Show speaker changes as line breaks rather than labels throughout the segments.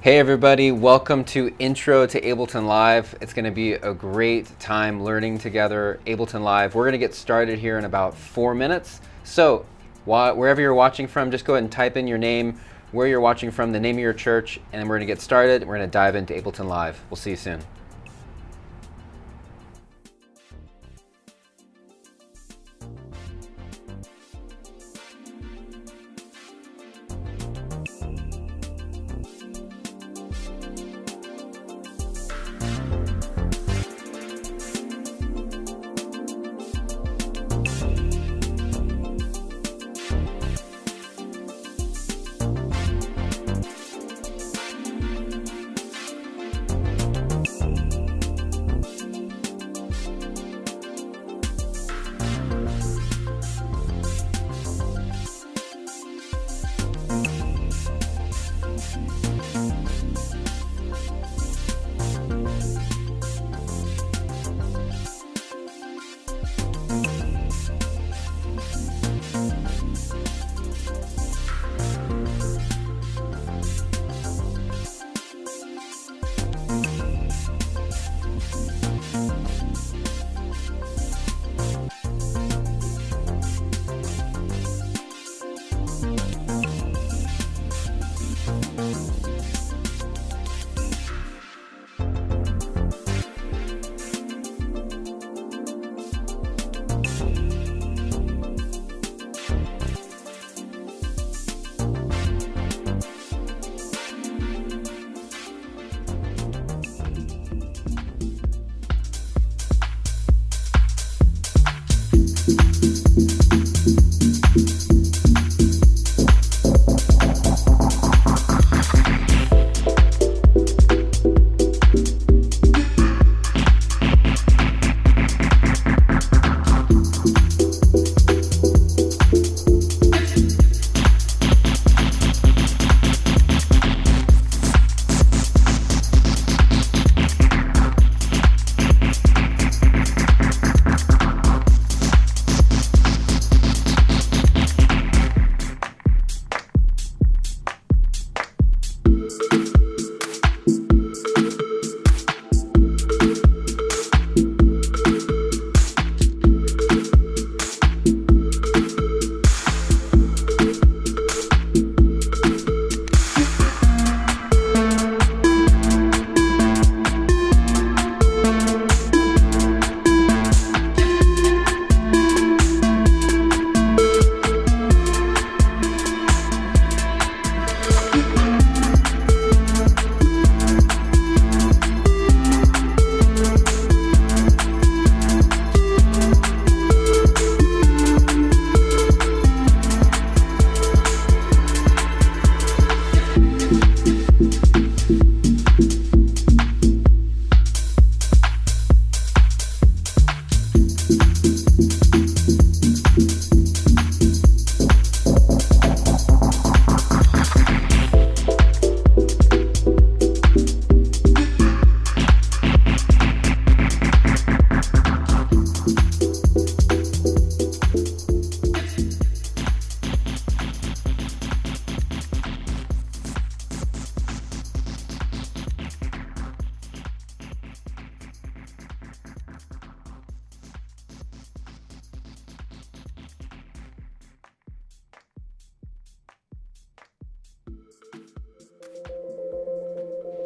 Hey everybody, welcome to Intro to Ableton Live. It's going to be a great time learning together Ableton Live. We're going to get started here in about 4 minutes. So wherever you're watching from, just go ahead and type in your name, where you're watching from, the name of your church, and then we're going to get started. We're going to dive into Ableton Live. We'll see you soon.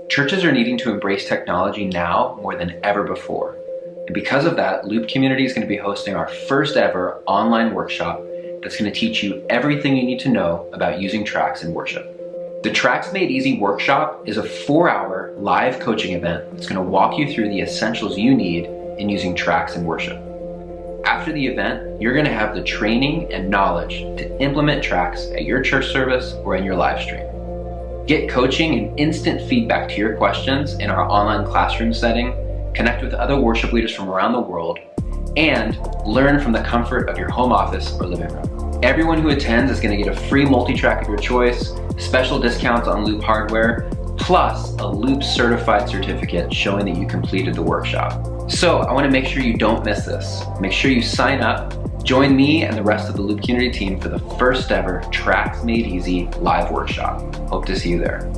Churches are needing to embrace technology now more than ever before. And because of that, Loop Community is going to be hosting our first ever online workshop that's going to teach you everything you need to know about using tracks in worship. The Tracks Made Easy workshop is a 4-hour live coaching event that's going to walk you through the essentials you need in using tracks in worship. After the event, you're going to have the training and knowledge to implement tracks at your church service or in your live stream. Get coaching and instant feedback to your questions in our online classroom setting, connect with other worship leaders from around the world, and learn from the comfort of your home office or living room. Everyone who attends is going to get a free multi-track of your choice, special discounts on Loop hardware, plus a Loop certified certificate showing that you completed the workshop. So I want to make sure you don't miss this. Make sure you sign up, join me and the rest of the Loop Community team for the first ever Tracks Made Easy live workshop. Hope to see you there.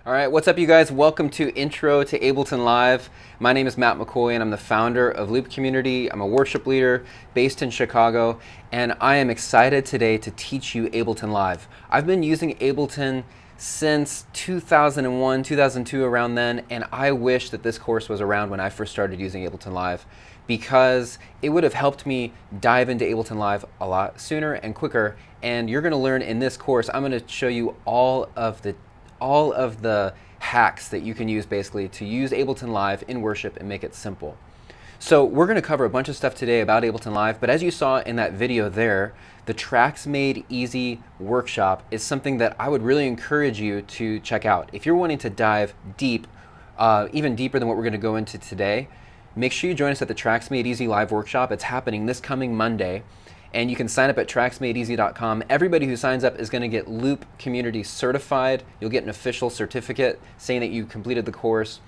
All right, what's up, you guys? Welcome to Intro to Ableton Live. My name is Matt McCoy, and I'm the founder of Loop Community. I'm a worship leader based in Chicago, and I am excited today to teach you Ableton Live. I've been using Ableton since 2001, 2002, around then, and I wish that this course was around when I first started using Ableton Live, because it would have helped me dive into Ableton Live a lot sooner and quicker. And you're going to learn in this course, I'm going to show you all of the hacks that you can use basically to use Ableton Live in worship and make it simple. So we're going to cover a bunch of stuff today about Ableton Live, but as you saw in that video there, the Tracks Made Easy workshop is something that I would really encourage you to check out. If you're wanting to dive deep, even deeper than what we're going to go into today, make sure you join us at the Tracks Made Easy live workshop. It's happening this coming Monday. And you can sign up at tracksmadeeasy.com. Everybody who signs up is going to get Loop Community certified. You'll get an official certificate saying that you completed the course.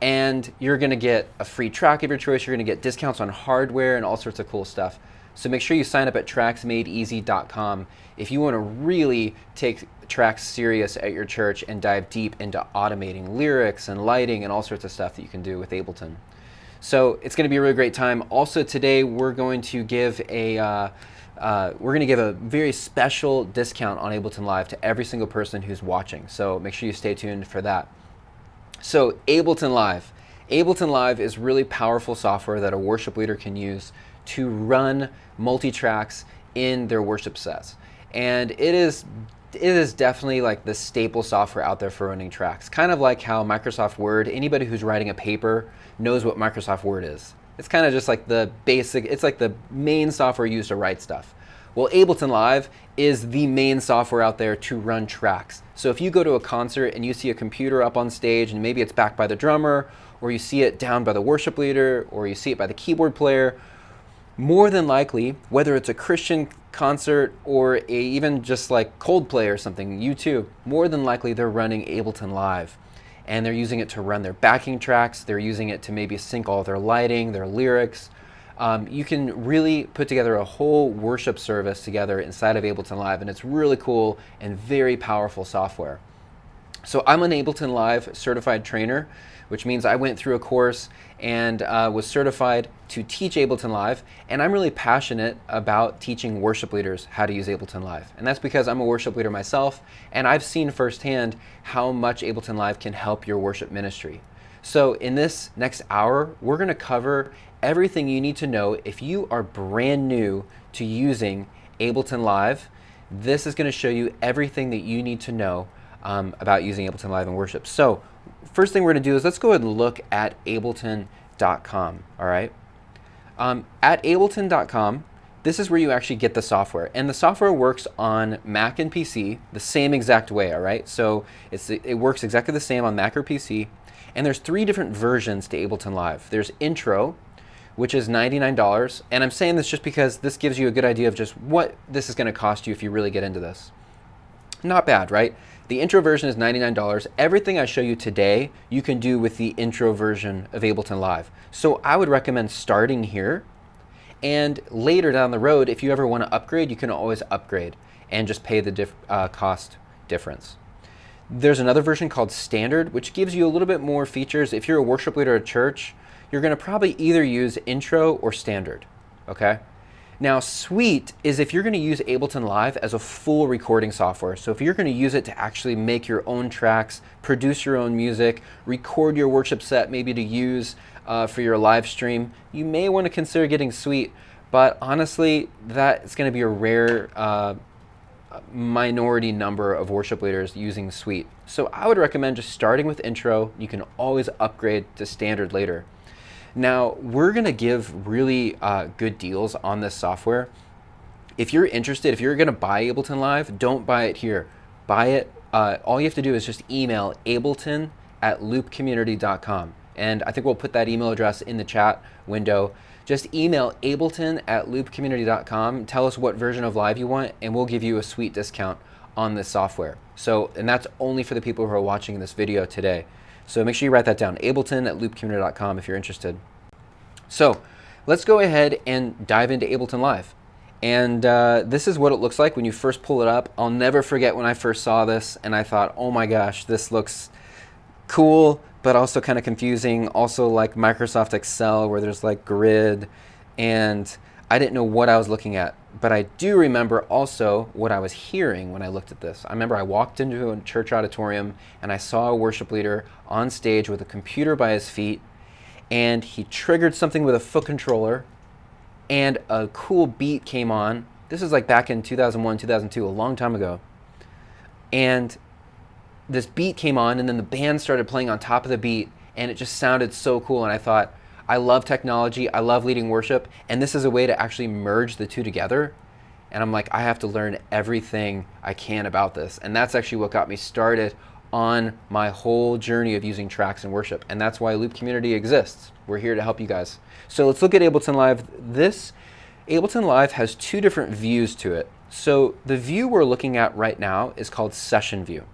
And you're going to get a free track of your choice. You're going to get discounts on hardware and all sorts of cool stuff. So make sure you sign up at tracksmadeeasy.com if you want to really take tracks serious at your church and dive deep into automating lyrics and lighting and all sorts of stuff that you can do with Ableton. So it's going to be a really great time. Also today we're going to give a very special discount on Ableton Live to every single person who's watching. So make sure you stay tuned for that. So Ableton Live. Ableton Live is really powerful software that a worship leader can use to run multi-tracks in their worship sets. And it is definitely like the staple software out there for running tracks. Kind of like how Microsoft Word, anybody who's writing a paper knows what Microsoft Word is. It's kind of just like the basic, it's like the main software used to write stuff. Well, Ableton Live is the main software out there to run tracks. So if you go to a concert and you see a computer up on stage and maybe it's backed by the drummer, or you see it down by the worship leader, or you see it by the keyboard player, more than likely, whether it's a Christian concert or even just like Coldplay or something, U2, more than likely they're running Ableton Live. And they're using it to run their backing tracks. They're using it to maybe sync all their lighting, their lyrics. You can really put together a whole worship service together inside of Ableton Live, and it's really cool and very powerful software. So I'm an Ableton Live certified trainer, which means I went through a course and was certified to teach Ableton Live, and I'm really passionate about teaching worship leaders how to use Ableton Live. And that's because I'm a worship leader myself, and I've seen firsthand how much Ableton Live can help your worship ministry. So in this next hour, we're going to cover everything you need to know if you are brand new to using Ableton Live. This is going to show you everything that you need to know about using Ableton Live in worship. So first thing we're going to do is let's go ahead and look at ableton.com. All right. At ableton.com, this is where you actually get the software, and the software works on Mac and PC the same exact way. All right. So it works exactly the same on Mac or PC, and there's 3 different versions to Ableton Live. There's Intro, which is $99, and I'm saying this just because this gives you a good idea of just what this is going to cost you if you really get into this. Not bad, right? The intro version is $99. Everything I show you today, you can do with the intro version of Ableton Live. So I would recommend starting here, and later down the road, if you ever want to upgrade, you can always upgrade and just pay the cost difference. There's another version called Standard, which gives you a little bit more features. If you're a worship leader at church, you're going to probably either use Intro or Standard, okay? Now, Suite is if you're going to use Ableton Live as a full recording software. So if you're going to use it to actually make your own tracks, produce your own music, record your worship set maybe to use for your live stream, you may want to consider getting Suite. But honestly, that is going to be a rare minority number of worship leaders using Suite. So I would recommend just starting with Intro. You can always upgrade to Standard later. Now, we're going to give really good deals on this software. If you're interested, if you're going to buy Ableton Live, don't buy it here. Buy it. All you have to do is just email ableton@loopcommunity.com. And I think we'll put that email address in the chat window. Just email ableton@loopcommunity.com. Tell us what version of Live you want, and we'll give you a sweet discount on this software. So, and that's only for the people who are watching this video today. So make sure you write that down, ableton@loopcommunity.com if you're interested. So let's go ahead and dive into Ableton Live. And this is what it looks like when you first pull it up. I'll never forget when I first saw this and I thought, oh my gosh, this looks cool, but also kind of confusing. Also like Microsoft Excel where there's like grid, and I didn't know what I was looking at. But I do remember also what I was hearing when I looked at this. I remember I walked into a church auditorium and I saw a worship leader on stage with a computer by his feet, and he triggered something with a foot controller, and a cool beat came on. This is like back in 2001, 2002, a long time ago. And this beat came on, and then the band started playing on top of the beat, and it just sounded so cool. And I thought, I love technology, I love leading worship, and this is a way to actually merge the two together. And I'm like, I have to learn everything I can about this. And that's actually what got me started on my whole journey of using tracks in worship. And that's why Loop Community exists. We're here to help you guys. So let's look at Ableton Live. This Ableton Live has two different views to it. So the view we're looking at right now is called Session View.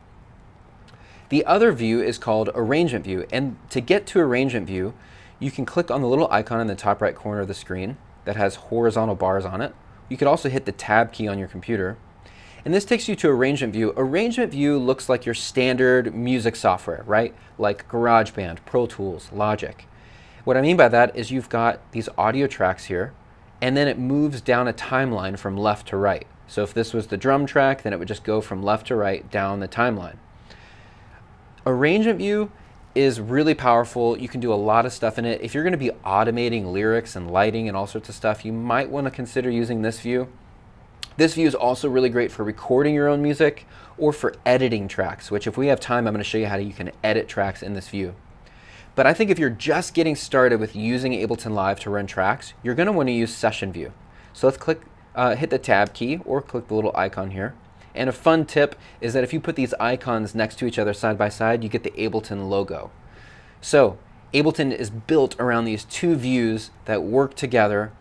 The other view is called Arrangement View. And to get to Arrangement View, you can click on the little icon in the top right corner of the screen that has horizontal bars on it. You could also hit the Tab key on your computer. And this takes you to Arrangement View. Arrangement View looks like your standard music software, right? Like GarageBand, Pro Tools, Logic. What I mean by that is you've got these audio tracks here, and then it moves down a timeline from left to right. So if this was the drum track, then it would just go from left to right down the timeline. Arrangement View is really powerful. You can do a lot of stuff in it. If you're going to be automating lyrics and lighting and all sorts of stuff, you might want to consider using this view. This view is also really great for recording your own music or for editing tracks, which if we have time, I'm going to show you how you can edit tracks in this view. But I think if you're just getting started with using Ableton Live to run tracks, you're going to want to use Session View. So let's hit the Tab key or click the little icon here. And a fun tip is that if you put these icons next to each other side by side, you get the Ableton logo. So Ableton is built around these two views that work together.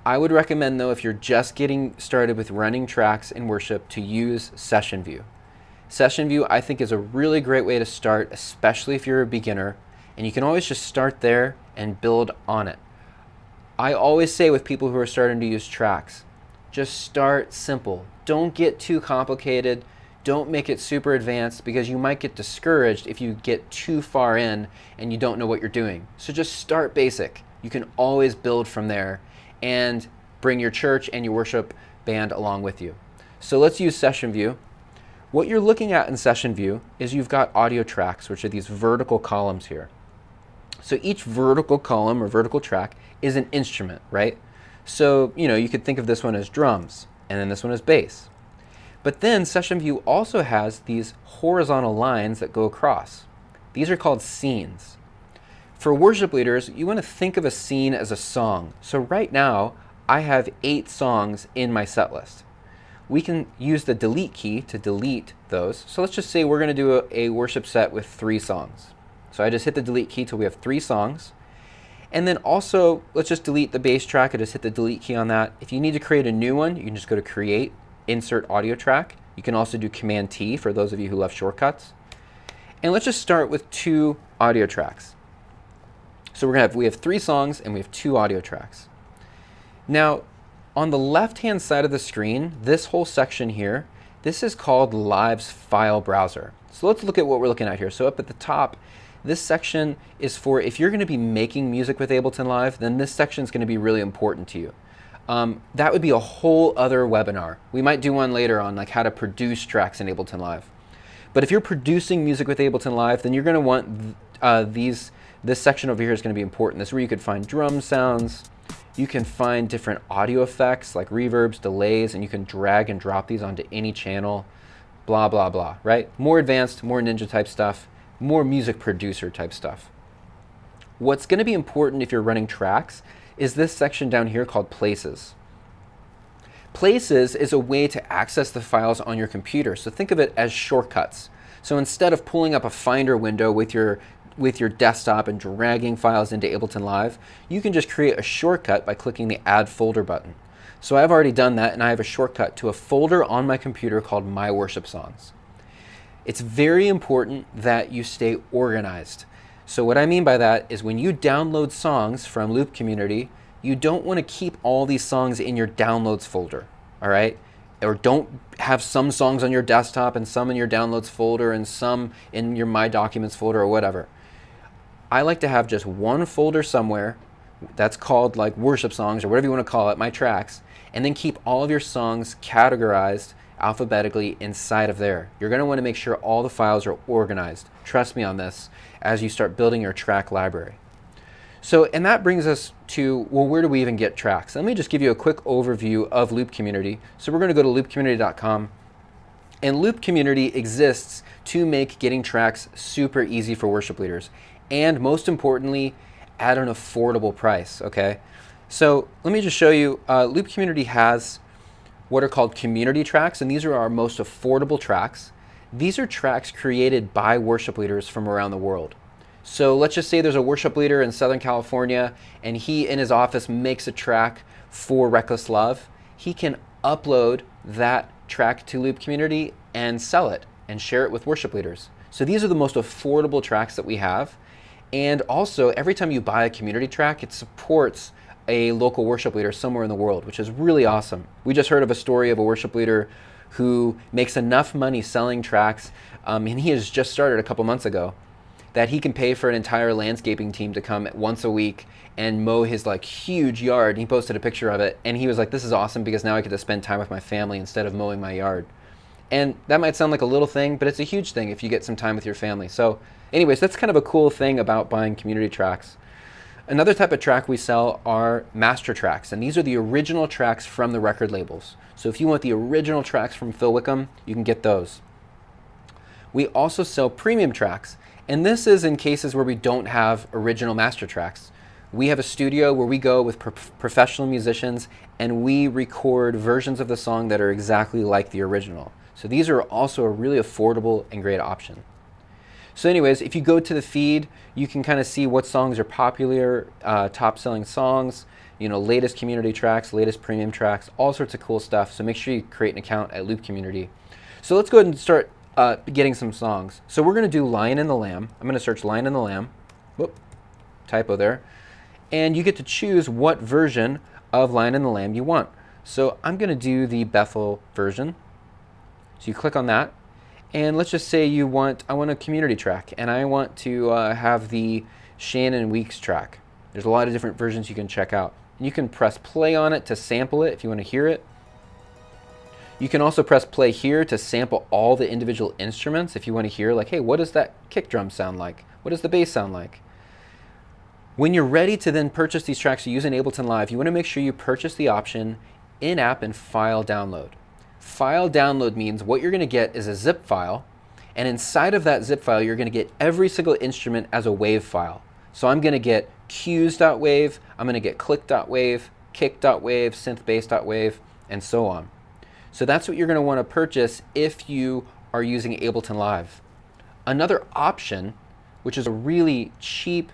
I would recommend, though, if you're just getting started with running tracks in worship, to use Session View. Session View, I think, is a really great way to start, especially if you're a beginner. And you can always just start there and build on it. I always say with people who are starting to use tracks, just start simple. Don't get too complicated. Don't make it super advanced, because you might get discouraged if you get too far in and you don't know what you're doing. So just start basic. You can always build from there and bring your church and your worship band along with you. So let's use Session View. What you're looking at in Session View is you've got audio tracks, which are these vertical columns here. So each vertical column or vertical track is an instrument, right? So, you could think of this one as drums, and then this one as bass. But then Session View also has these horizontal lines that go across. These are called scenes. For worship leaders, you want to think of a scene as a song. So right now, I have 8 songs in my set list. We can use the delete key to delete those. So let's just say we're going to do a worship set with 3 songs. So I just hit the delete key till we have 3 songs. And then also, let's just delete the bass track. I just hit the delete key on that. If you need to create a new one, you can just go to Create, Insert Audio Track. You can also do Command T for those of you who love shortcuts. And let's just start with 2 audio tracks. So we have 3 songs and we have 2 audio tracks. Now, on the left-hand side of the screen, this whole section here, this is called Live's File Browser. So let's look at what we're looking at here. So up at the top, this section is for if you're going to be making music with Ableton Live, then this section is going to be really important to you. That would be a whole other webinar. We might do one later on like how to produce tracks in Ableton Live. But if you're producing music with Ableton Live, then you're going to want this section over here is going to be important. This is where you could find drum sounds. You can find different audio effects like reverbs, delays, and you can drag and drop these onto any channel, blah, blah, blah, right? More advanced, more ninja type stuff, more music producer type stuff. What's going to be important if you're running tracks is this section down here called Places. Places is a way to access the files on your computer. So think of it as shortcuts. So instead of pulling up a Finder window with your desktop and dragging files into Ableton Live, you can just create a shortcut by clicking the Add Folder button. So I've already done that, and I have a shortcut to a folder on my computer called My Worship Songs. It's very important that you stay organized. So what I mean by that is when you download songs from Loop Community, you don't want to keep all these songs in your downloads folder, all right? Or don't have some songs on your desktop and some in your downloads folder and some in your My Documents folder or whatever. I like to have just one folder somewhere that's called like worship songs or whatever you want to call it, my tracks, and then keep all of your songs categorized alphabetically inside of there. You're going to want to make sure all the files are organized. Trust me on this as you start building your track library. So, and that brings us to, well, where do we even get tracks? Let me just give you a quick overview of Loop Community. So we're going to go to loopcommunity.com, and Loop Community exists to make getting tracks super easy for worship leaders, and most importantly, at an affordable price, okay? So let me just show you, Loop Community has what are called community tracks, and these are our most affordable tracks. These are tracks created by worship leaders from around the world. So let's just say there's a worship leader in Southern California and he in his office makes a track for Reckless Love. He can upload that track to Loop Community and sell it and share it with worship leaders. So these are the most affordable tracks that we have. And also, every time you buy a community track, it supports a local worship leader somewhere in the world, which is really awesome. We just heard of a story of a worship leader who makes enough money selling tracks, and he has just started a couple months ago, that he can pay for an entire landscaping team to come once a week and mow his like huge yard. He posted a picture of it and he was like, this is awesome because now I get to spend time with my family instead of mowing my yard. And that might sound like a little thing, but it's a huge thing if you get some time with your family. So anyways, that's kind of a cool thing about buying community tracks. Another type of track we sell are master tracks, and these are the original tracks from the record labels. So if you want the original tracks from Phil Wickham, you can get those. We also sell premium tracks, and this is in cases where we don't have original master tracks. We have a studio where we go with professional musicians and we record versions of the song that are exactly like the original. So these are also a really affordable and great option. So anyways, if you go to the feed, you can kind of see what songs are popular, top selling songs, you know, latest community tracks, latest premium tracks, all sorts of cool stuff. So make sure you create an account at Loop Community. So let's go ahead and start getting some songs. So we're going to do Lion and the Lamb. I'm going to search Lion and the Lamb. Whoop, typo there. And you get to choose what version of Lion and the Lamb you want. So I'm going to do the Bethel version. So you click on that. And let's just say I want a community track, and I want to have the Shannon Weeks track. There's a lot of different versions you can check out. You can press play on it to sample it if you want to hear it. You can also press play here to sample all the individual instruments if you want to hear, like, hey, what does that kick drum sound like? What does the bass sound like? When you're ready to then purchase these tracks using Ableton Live, you want to make sure you purchase the option in-app and file download. File download means what you're going to get is a zip file, and inside of that zip file, you're going to get every single instrument as a wave file. So I'm going to get cues.wave, I'm going to get click.wave, kick.wave, synth-bass.wave, and so on. So that's what you're going to want to purchase if you are using Ableton Live. Another option, which is a really cheap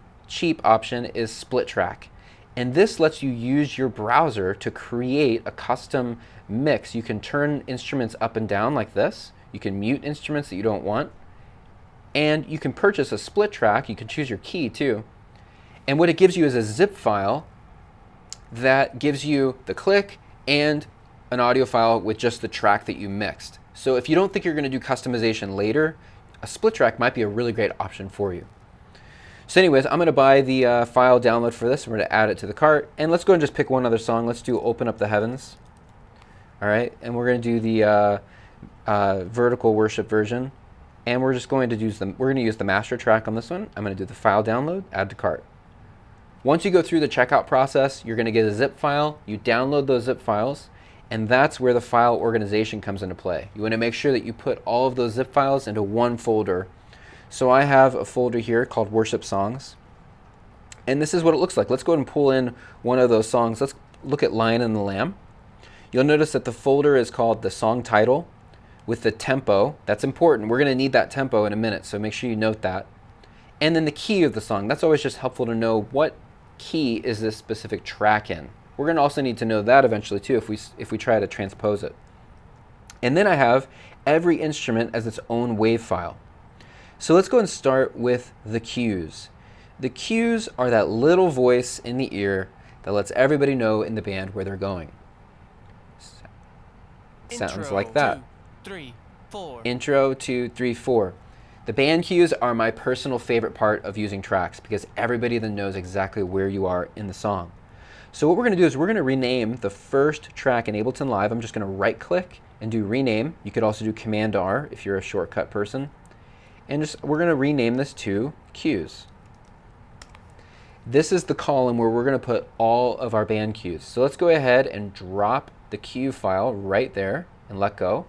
option, is Split Track. And this lets you use your browser to create a custom mix. You can turn instruments up and down like this. You can mute instruments that you don't want. And you can purchase a split track. You can choose your key too. And what it gives you is a zip file that gives you the click and an audio file with just the track that you mixed. So if you don't think you're going to do customization later, a split track might be a really great option for you. So anyways, I'm going to buy the file download for this. I'm going to add it to the cart. And let's go and just pick one other song. Let's do Open Up the Heavens. All right, and we're going to do the vertical worship version. And we're just going to use the master track on this one. I'm going to do the file download, add to cart. Once you go through the checkout process, you're going to get a zip file. You download those zip files, and that's where the file organization comes into play. You want to make sure that you put all of those zip files into one folder. So I have a folder here called Worship Songs, and this is what it looks like. Let's go ahead and pull in one of those songs. Let's look at Lion and the Lamb. You'll notice that the folder is called the song title with the tempo. That's important. We're going to need that tempo in a minute, so make sure you note that. And then the key of the song. That's always just helpful to know what key is this specific track in. We're going to also need to know that eventually too if we try to transpose it. And then I have every instrument as its own wave file. So let's go and start with the cues. The cues are that little voice in the ear that lets everybody know in the band where they're going. Sounds like that.
3, 4.
Intro, 2, 3, 4. The band cues are my personal favorite part of using tracks because everybody then knows exactly where you are in the song. So what we're going to do is we're going to rename the first track in Ableton Live. I'm just going to right click and do rename. You could also do Command R if you're a shortcut person. And we're going to rename this to cues. This is the column where we're going to put all of our band cues. So let's go ahead and drop the cue file right there and let go.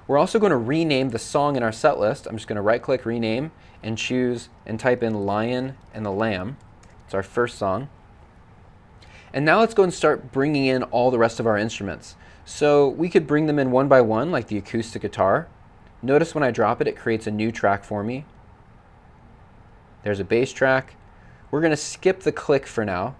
We're also going to rename the song in our set list. I'm just going to right click rename and choose and type in Lion and the Lamb. It's our first song. And now let's go and start bringing in all the rest of our instruments. So we could bring them in one by one, like the acoustic guitar. Notice when I drop it, it creates a new track for me. There's a bass track. We're going to skip the click for now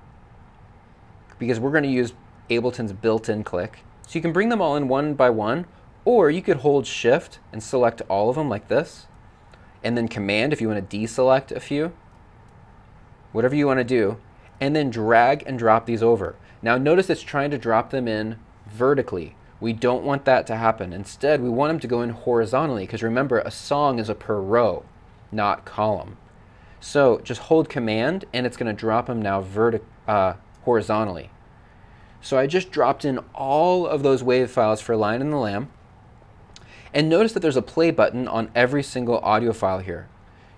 because we're going to use Ableton's built-in click. So you can bring them all in one by one, or you could hold Shift and select all of them like this, and then Command if you want to deselect a few. Whatever you want to do. And then drag and drop these over. Now notice it's trying to drop them in vertically. We don't want that to happen. Instead, we want them to go in horizontally because remember, a song is a per row, not column. So just hold Command and it's going to drop them now horizontally. So I just dropped in all of those wave files for Lion and the Lamb. And notice that there's a play button on every single audio file here.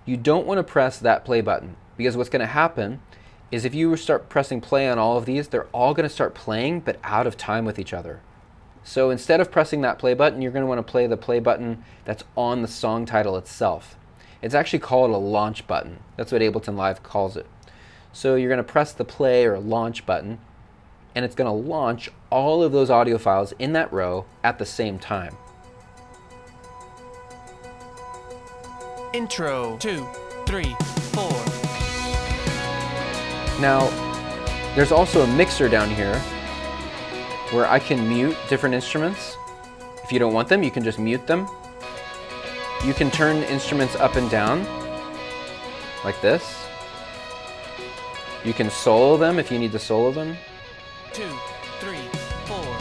You don't want to press that play button because what's going to happen is if you start pressing play on all of these, they're all going to start playing but out of time with each other. So instead of pressing that play button, you're going to want to play the play button that's on the song title itself. It's actually called a launch button. That's what Ableton Live calls it. So you're going to press the play or launch button, and it's going to launch all of those audio files in that row at the same time.
Intro, 2, 3, 4.
Now, there's also a mixer down here where I can mute different instruments. If you don't want them, you can just mute them. You can turn instruments up and down like this. You can solo them if you need to solo them.
2, 3, 4.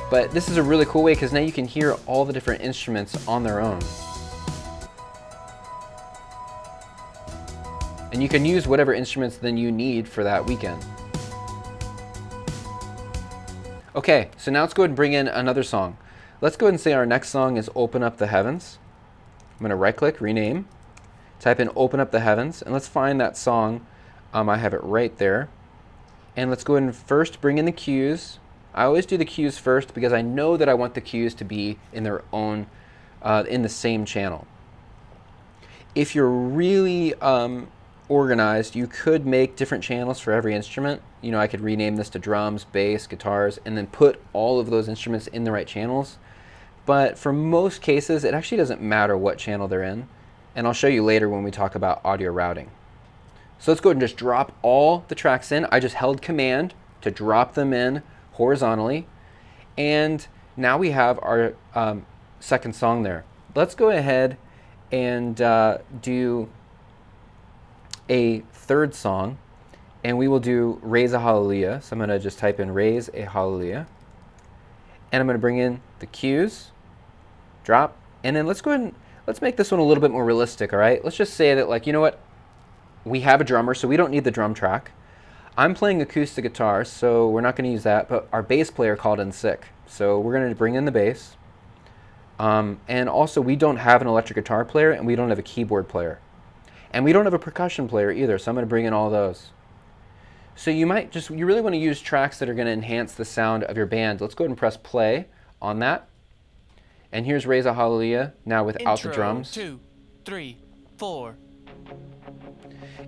But this is a really cool way because now you can hear all the different instruments on their own. And you can use whatever instruments then you need for that weekend. Okay, so now let's go ahead and bring in another song. Let's go ahead and say our next song is Open Up the Heavens. I'm going to right click, rename, type in Open Up the Heavens, and let's find that song. I have it right there. And let's go ahead and first bring in the cues. I always do the cues first because I know that I want the cues to be in their own, in the same channel. If you're really organized, you could make different channels for every instrument. You know, I could rename this to drums, bass, guitars, and then put all of those instruments in the right channels. But for most cases, it actually doesn't matter what channel they're in. And I'll show you later when we talk about audio routing. So let's go ahead and just drop all the tracks in. I just held Command to drop them in horizontally. And now we have our second song there. Let's go ahead and do a third song, and we will do Raise a Hallelujah. So I'm going to just type in Raise a Hallelujah, and I'm going to bring in the cues, drop, and then let's go ahead and let's make this one a little bit more realistic. All right, let's just say that, like, you know what, we have a drummer, so we don't need the drum track. I'm playing acoustic guitar, so we're not going to use that, but our bass player called in sick, so we're going to bring in the bass. And also, we don't have an electric guitar player, and we don't have a keyboard player. And we don't have a percussion player either, so I'm going to bring in all those. So you really want to use tracks that are going to enhance the sound of your band. Let's go ahead and press play on that. And here's Raise a Hallelujah, now without
Intro,
the drums.
2, 3, 4.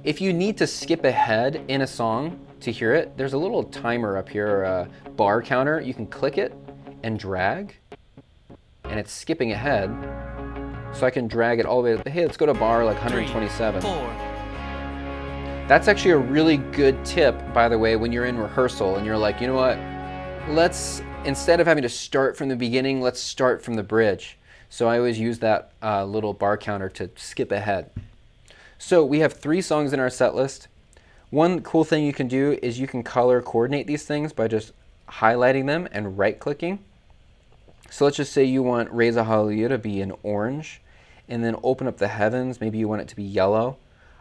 If you need to skip ahead in a song to hear it, there's a little timer up here, or a bar counter. You can click it and drag, and it's skipping ahead. So I can drag it all the way, hey, let's go to bar like 127.
3, 4.
That's actually a really good tip, by the way, when you're in rehearsal and you're like, you know what, instead of having to start from the beginning, let's start from the bridge. So I always use that little bar counter to skip ahead. So we have 3 songs in our set list. One cool thing you can do is you can color coordinate these things by just highlighting them and right-clicking. So let's just say you want Raise a Hallelujah to be in orange, and then Open Up the Heavens, maybe you want it to be yellow.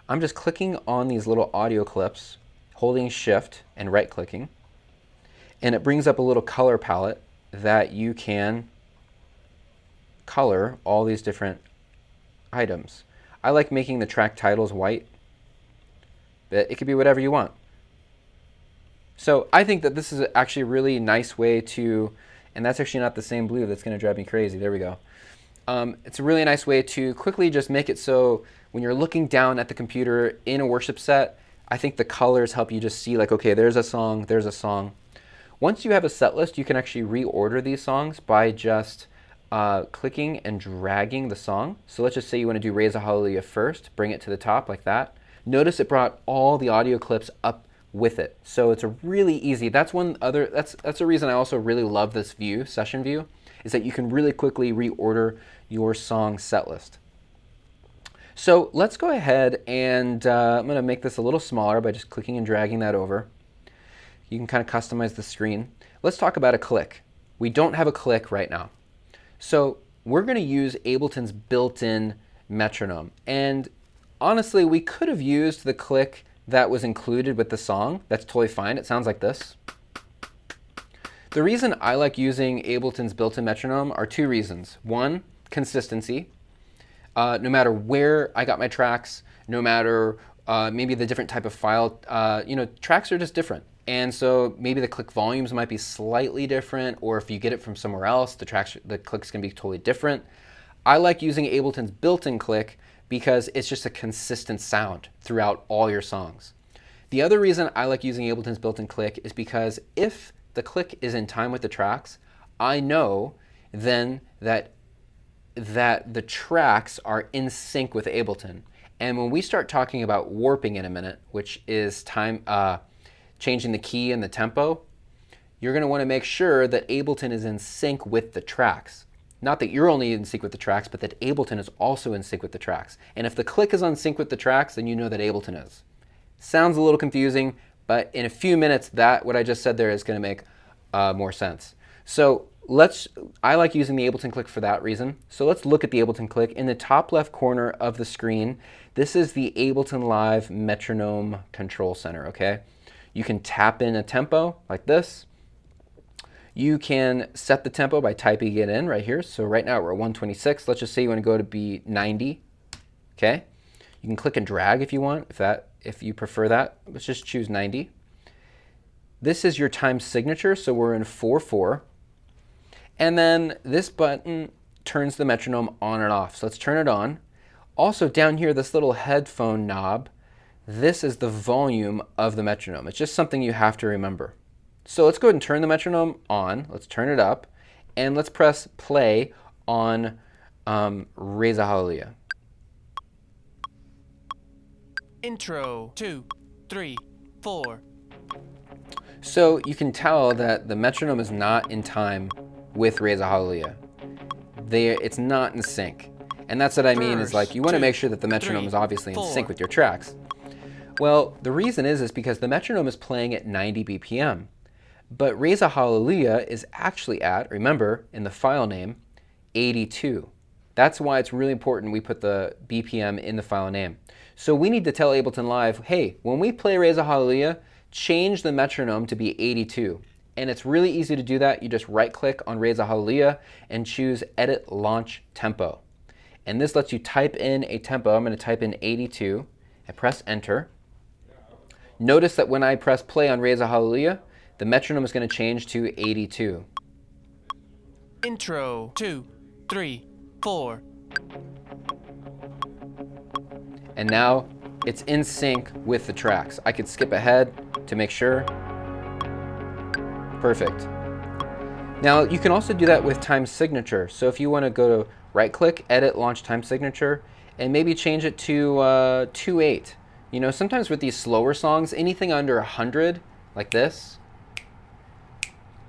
I'm just clicking on these little audio clips, holding Shift and right-clicking, and it brings up a little color palette that you can color all these different items. I like making the track titles white, but it could be whatever you want. So I think that this is actually a really nice way to, and that's actually not the same blue, that's going to drive me crazy. There we go. It's a really nice way to quickly just make it so when you're looking down at the computer in a worship set, I think the colors help you just see like, okay, there's a song, there's a song. Once you have a set list, you can actually reorder these songs by just clicking and dragging the song. So let's just say you want to do Raise a Hallelujah first, bring it to the top like that. Notice it brought all the audio clips up with it. So it's a really easy, that's a reason I also really love this view, session view, is that you can really quickly reorder your song set list. So let's go ahead and I'm going to make this a little smaller by just clicking and dragging that over. You can kind of customize the screen. Let's talk about a click. We don't have a click right now. So we're going to use Ableton's built-in metronome. And honestly, we could have used the click that was included with the song. That's totally fine. It sounds like this. The reason I like using Ableton's built-in metronome are two reasons. One, consistency. No matter where I got my tracks, no matter maybe the different type of file, tracks are just different. And so maybe the click volumes might be slightly different, or if you get it from somewhere else, the clicks can be totally different. I like using Ableton's built-in click because it's just a consistent sound throughout all your songs. The other reason I like using Ableton's built-in click is because if the click is in time with the tracks, I know then that the tracks are in sync with Ableton. And when we start talking about warping in a minute, which is changing the key and the tempo, you're going to want to make sure that Ableton is in sync with the tracks. Not that you're only in sync with the tracks, but that Ableton is also in sync with the tracks. And if the click is on sync with the tracks, then you know that Ableton is. Sounds a little confusing, but in a few minutes, what I just said there is going to make more sense. So I like using the Ableton click for that reason. So let's look at the Ableton click. In the top left corner of the screen, this is the Ableton Live Metronome Control Center, okay? You can tap in a tempo like this. You can set the tempo by typing it in right here. So right now we're at 126. Let's just say you want to go to be 90, okay? You can click and drag if you want, if you prefer that. Let's just choose 90. This is your time signature, so we're in 4/4. And then this button turns the metronome on and off. So let's turn it on. Also down here, this little headphone knob, this is the volume of the metronome. It's just something you have to remember. So let's go ahead and turn the metronome on. Let's turn it up. And let's press play on Raise a Hallelujah.
Intro 2, 3, 4.
So you can tell that the metronome is not in time with Raise a Hallelujah. It's not in sync. And that's what I mean is like you want to make sure that the metronome is obviously in sync with your tracks. Well, the reason is because the metronome is playing at 90 BPM. But Raise a Hallelujah is actually at, remember, in the file name, 82. That's why it's really important we put the BPM in the file name. So we need to tell Ableton Live, hey, when we play Raise a Hallelujah, change the metronome to be 82. And it's really easy to do that. You just right-click on Raise a Hallelujah and choose Edit Launch Tempo. And this lets you type in a tempo. I'm going to type in 82 and press Enter. Notice that when I press play on Raise a Hallelujah, the metronome is going to change to 82.
Intro 2, 3, 4.
And now it's in sync with the tracks. I could skip ahead to make sure. Perfect. Now you can also do that with time signature. So if you want to go to right click, edit, launch time signature, and maybe change it to 2/8. You know, sometimes with these slower songs, anything under 100, like this,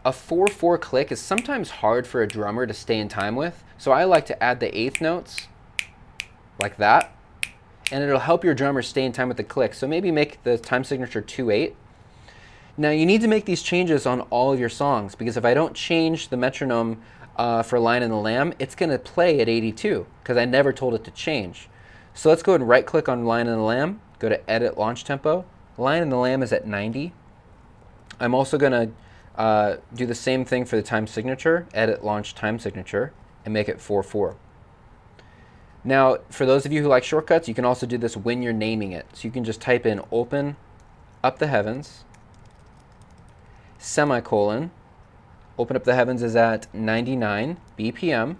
a 4/4 click is sometimes hard for a drummer to stay in time with. So I like to add the 1/8 notes, like that, and it'll help your drummer stay in time with the click. So maybe make the time signature 2/8. Now you need to make these changes on all of your songs because if I don't change the metronome for Lion and the Lamb, it's going to play at 82 because I never told it to change. So let's go ahead and right click on Lion and the Lamb, go to Edit Launch Tempo. Lion and the Lamb is at 90. I'm also going to do the same thing for the time signature, Edit Launch Time Signature, and make it 4/4. Now, for those of you who like shortcuts, you can also do this when you're naming it. So you can just type in Open Up the Heavens, semicolon, Open Up the Heavens is at 99 BPM,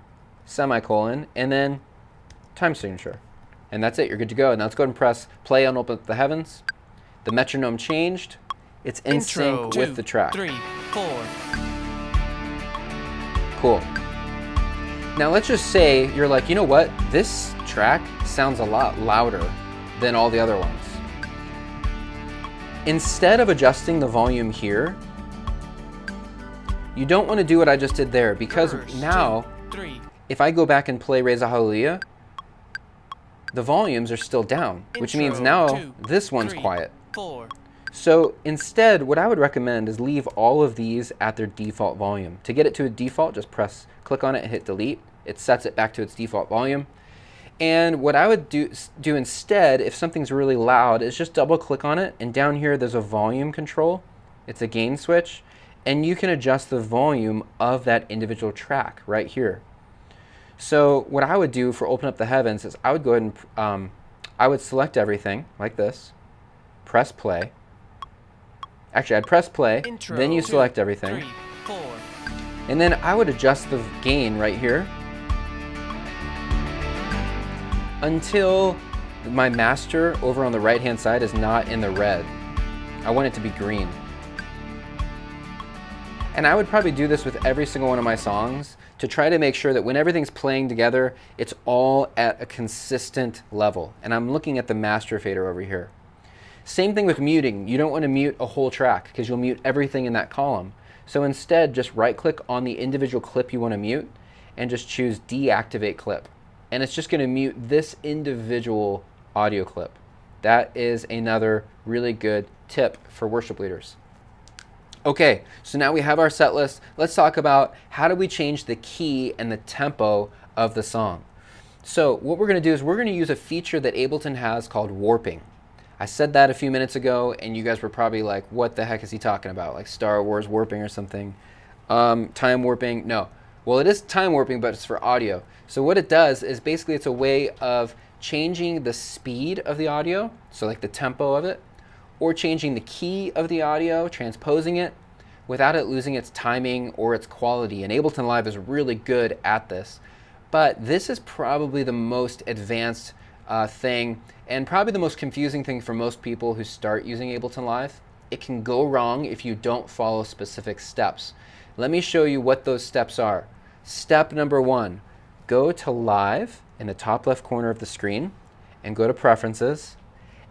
semicolon, and then time signature. And that's it, you're good to go. Now let's go ahead and press play on Open Up the Heavens. The metronome changed. It's in sync with the track.
3, 4.
Cool. Now let's just say you're like, you know what? This track sounds a lot louder than all the other ones. Instead of adjusting the volume here, you don't want to do what I just did there, because now, if I go back and play Raise a Hallelujah, the volumes are still down, which means now this one's quiet.
4.
So instead, what I would recommend is leave all of these at their default volume. To get it to a default, just click on it and hit delete. It sets it back to its default volume. And what I would do instead, if something's really loud, is just double click on it, and down here there's a volume control. It's a gain switch, and you can adjust the volume of that individual track right here. So what I would do for Open Up the Heavens is I would go ahead and I would select everything like this, press play. Actually, I'd press play, then you select everything,
3, 4.
and then I would adjust the gain right here until my master over on the right hand side is not in the red. I want it to be green. And I would probably do this with every single one of my songs to try to make sure that when everything's playing together, it's all at a consistent level. And I'm looking at the master fader over here. Same thing with muting. You don't want to mute a whole track because you'll mute everything in that column. So instead, just right click on the individual clip you want to mute and just choose deactivate clip. And it's just going to mute this individual audio clip. That is another really good tip for worship leaders. Okay, so now we have our set list. Let's talk about how do we change the key and the tempo of the song. So what we're going to do is we're going to use a feature that Ableton has called warping. I said that a few minutes ago, and you guys were probably like, what the heck is he talking about? Like Star Wars warping or something? Time warping? No. Well, it is time warping, but it's for audio. So what it does is basically it's a way of changing the speed of the audio, so like the tempo of it, or changing the key of the audio, transposing it, without it losing its timing or its quality. And Ableton Live is really good at this. But this is probably the most advanced thing, and probably the most confusing thing for most people who start using Ableton Live. It can go wrong if you don't follow specific steps. Let me show you what those steps are. Step number 1, go to Live in the top left corner of the screen and go to Preferences.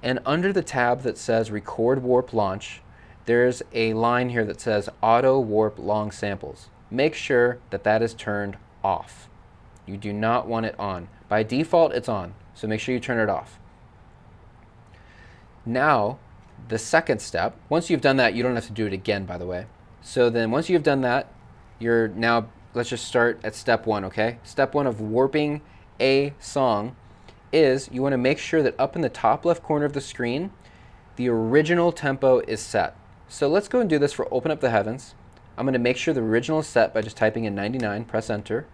And under the tab that says Record Warp Launch, there's a line here that says Auto Warp Long Samples. Make sure that that is turned off. You do not want it on. By default, it's on, so make sure you turn it off. Now, the second step, once you've done that, you don't have to do it again, by the way. So then once you've done that, you're now, let's just start at step 1, okay? Step 1 of warping a song is you want to make sure that up in the top left corner of the screen, the original tempo is set. So let's go and do this for Open Up the Heavens. I'm going to make sure the original is set by just typing in 99, press enter.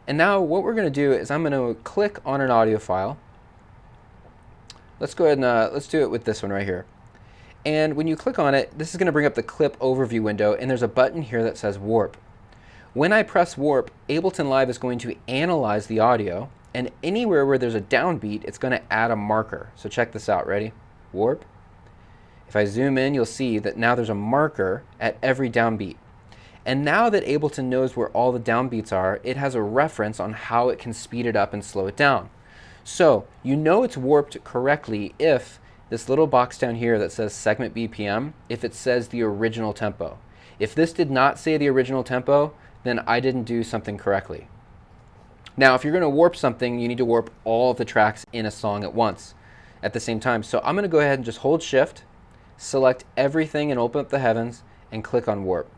And now what we're going to do is I'm going to click on an audio file. Let's go ahead and let's do it with this one right here. And when you click on it, this is going to bring up the clip overview window, and there's a button here that says warp. When I press warp, Ableton Live is going to analyze the audio, and anywhere where there's a downbeat, it's going to add a marker. So check this out, ready? Warp. If I zoom in, you'll see that now there's a marker at every downbeat. And now that Ableton knows where all the downbeats are, it has a reference on how it can speed it up and slow it down. So you know it's warped correctly if this little box down here that says segment BPM, if it says the original tempo. If this did not say the original tempo, then I didn't do something correctly. Now, if you're going to warp something, you need to warp all of the tracks in a song at once at the same time. So I'm going to go ahead and just hold Shift, select everything and Open Up the Heavens, and click on warp.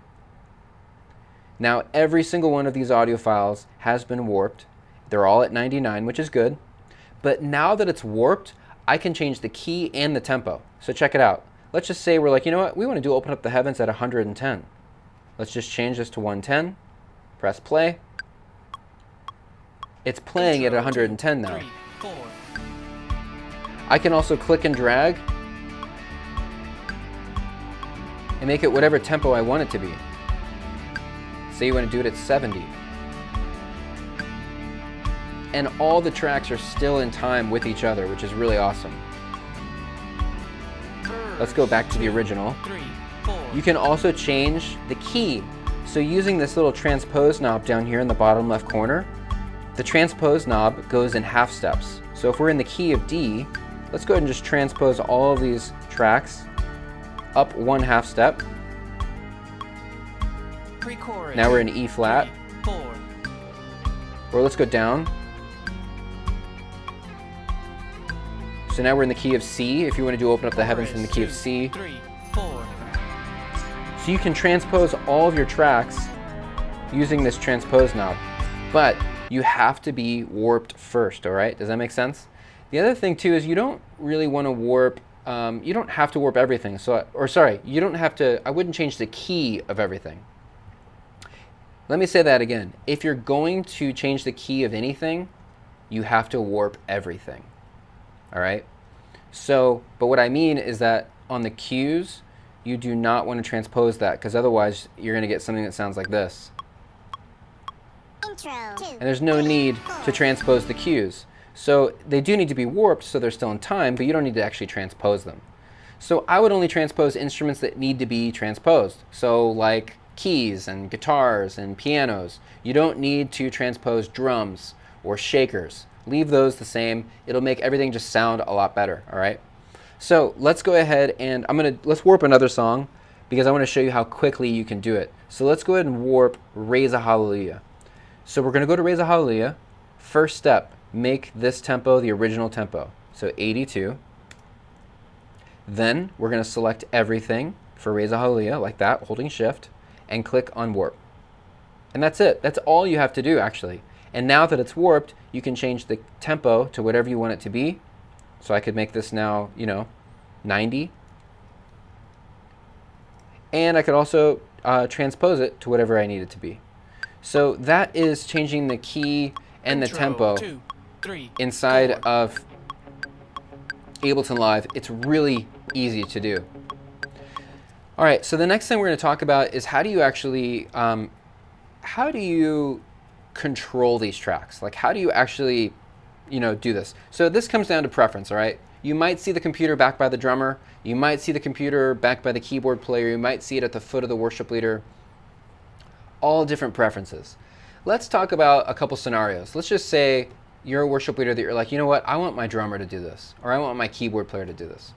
Now every single one of these audio files has been warped. They're all at 99, which is good. But now that it's warped, I can change the key and the tempo. So check it out. Let's just say we're like, you know what, we want to do Open Up the Heavens at 110. Let's just change this to 110, press play. It's playing at 110 now.
3, 4.
I can also click and drag and make it whatever tempo I want it to be. Say you want to do it at 70. And all the tracks are still in time with each other, which is really awesome. Let's go back to the original.
3, 4.
You can also change the key. So using this little transpose knob down here in the bottom left corner, the transpose knob goes in half steps. So if we're in the key of D, let's go ahead and just transpose all of these tracks up 1/2 step.
Pre-chorus.
Now we're in E flat.
3, 4.
Or let's go down. So now we're in the key of C. If you want to do Open Up the Heavens in the key of C.
3, 4.
So you can transpose all of your tracks using this transpose knob. But you have to be warped first, all right? Does that make sense? The other thing too is you don't really want to warp, you don't have to warp everything. You don't have to, I wouldn't change the key of everything. Let me say that again. If you're going to change the key of anything, you have to warp everything. All right? So, but what I mean is that on the cues, you do not want to transpose that because otherwise you're going to get something that sounds like this.
Intro.
And there's no need to transpose the cues. So they do need to be warped so they're still in time, but you don't need to actually transpose them. So I would only transpose instruments that need to be transposed. So like keys and guitars and pianos. You don't need to transpose drums or shakers. Leave those the same. It'll make everything just sound a lot better, all right? So let's go ahead and let's warp another song because I want to show you how quickly you can do it. So let's go ahead and warp Raise a Hallelujah. So we're going to go to Raise a Hallelujah. First step, make this tempo the original tempo. So 82. Then we're going to select everything for Raise a Hallelujah like that, holding shift, and click on warp. And that's it. That's all you have to do actually. And now that it's warped, you can change the tempo to whatever you want it to be. So I could make this now, 90. And I could also transpose it to whatever I need it to be. So that is changing the key and the
Intro,
tempo
2, 3,
inside
4.
of Ableton Live. It's really easy to do. All right, so the next thing we're going to talk about is how do you actually, how do you control these tracks? Like how do you actually, do this? So this comes down to preference, all right? You might see the computer backed by the drummer. You might see the computer backed by the keyboard player. You might see it at the foot of the worship leader. All different preferences. Let's talk about a couple scenarios. Let's just say you're a worship leader that you're like, you know what? I want my drummer to do this, or I want my keyboard player to do this.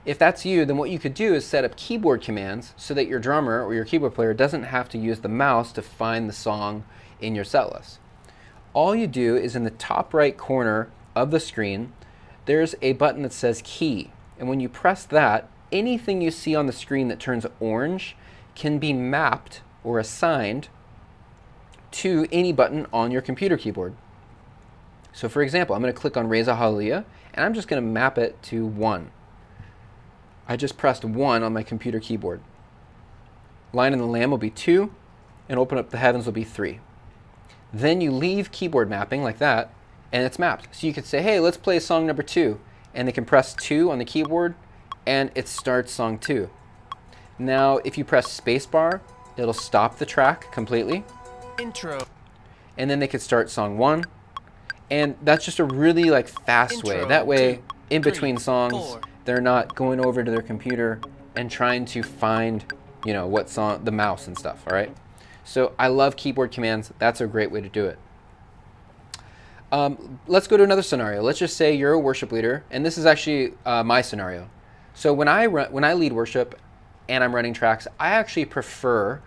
If that's you, then what you could do is set up keyboard commands so that your drummer or your keyboard player doesn't have to use the mouse to find the song in your set list. All you do is in the top right corner of the screen, there's a button that says key. And when you press that, anything you see on the screen that turns orange can be mapped or assigned to any button on your computer keyboard. So for example, I'm going to click on Raise a Hallelujah, and I'm just going to map it to 1. I just pressed 1 on my computer keyboard. Line in the Lamb will be 2, and Open Up the Heavens will be 3. Then you leave keyboard mapping like that, and it's mapped. So you could say, hey, let's play song number 2, and they can press 2 on the keyboard, and it starts song 2. Now, if you press spacebar, it'll stop the track completely.
Intro.
And then they could start song 1. And that's just a really fast way.
Intro,
That way,
2,
in
3,
between songs,
4.
they're not going over to their computer and trying to find, what song, the mouse and stuff, all right? So I love keyboard commands. That's a great way to do it. Let's go to another scenario. Let's just say you're a worship leader, and this is actually my scenario. So when I lead worship and I'm running tracks, I actually prefer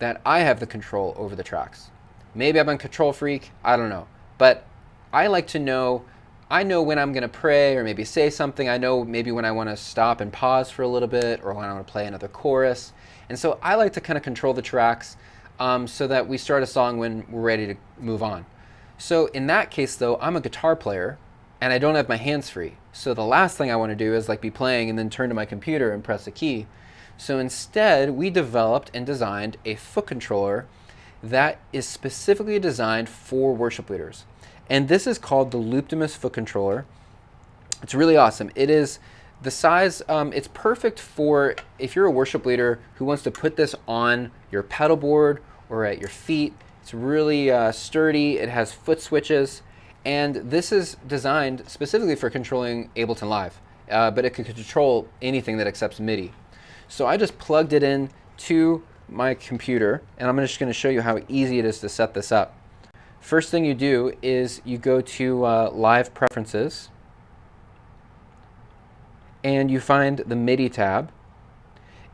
that I have the control over the tracks. Maybe I'm a control freak, I don't know. But I like to know, I know when I'm going to pray or maybe say something. I know maybe when I want to stop and pause for a little bit or when I want to play another chorus. And so I like to kind of control the tracks. so that we start a song when we're ready to move on. So in that case though, I'm a guitar player and I don't have my hands free. So the last thing I want to do is like be playing and then turn to my computer and press a key. So instead, we developed and designed a foot controller that is specifically designed for worship leaders. And this is called the Looptimus foot controller. It's really awesome. It is the size, it's perfect for if you're a worship leader who wants to put this on your pedal board or at your feet. It's really sturdy. It has foot switches. And this is designed specifically for controlling Ableton Live, but it can control anything that accepts MIDI. So I just plugged it in to my computer, and I'm just going to show you how easy it is to set this up. First thing you do is you go to Live Preferences, and you find the MIDI tab.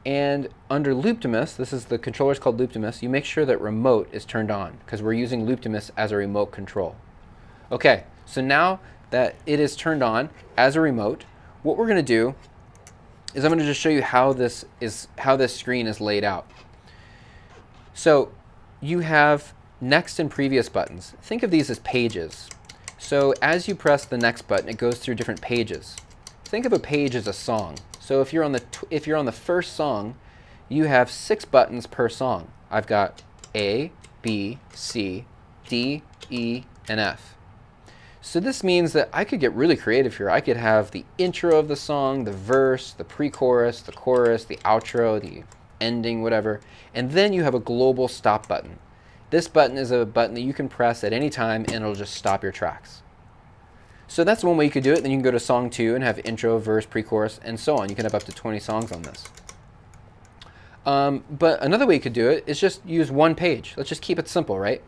And under Looptimus, this is the controller's called Looptimus, you make sure that Remote is turned on, because we're using Looptimus as a remote control. Okay, so now that it is turned on as a remote, what we're going to do is I'm going to just show you how this screen is laid out. So you have next and previous buttons. Think of these as pages. So as you press the next button, it goes through different pages. Think of a page as a song. So if you're on the first song, you have 6 buttons per song. I've got A, B, C, D, E, and F. So this means that I could get really creative here. I could have the intro of the song, the verse, the pre-chorus, the chorus, the outro, the ending, whatever. And then you have a global stop button. This button is a button that you can press at any time and it'll just stop your tracks. So that's one way you could do it. Then you can go to song 2 and have intro, verse, pre-chorus, and so on. You can have up to 20 songs on this. But another way you could do it is just use one page. Let's just keep it simple, right?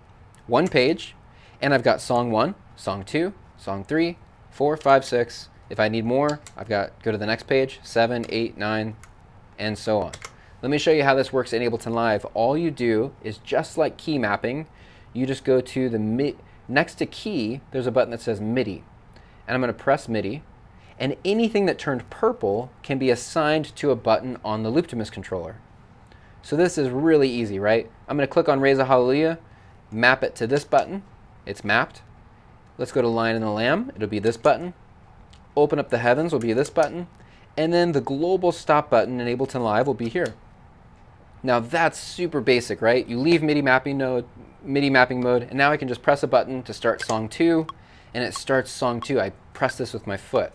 One page, and I've got song 1, song 2, song 3, 4, 5, 6. If I need more, I've got go to the next page, 7, 8, 9, and so on. Let me show you how this works in Ableton Live. All you do is just like key mapping, you just go to the next to key, there's a button that says MIDI. And I'm going to press MIDI, and anything that turned purple can be assigned to a button on the Looptimus controller. So this is really easy, right? I'm going to click on Raise a Hallelujah, map it to this button. It's mapped. Let's go to Lion and the Lamb. It'll be this button. Open Up the Heavens will be this button. And then the global stop button in Ableton Live will be here. Now that's super basic, right? You leave MIDI mapping mode, and now I can just press a button to start song 2, and it starts song 2. I press this with my foot,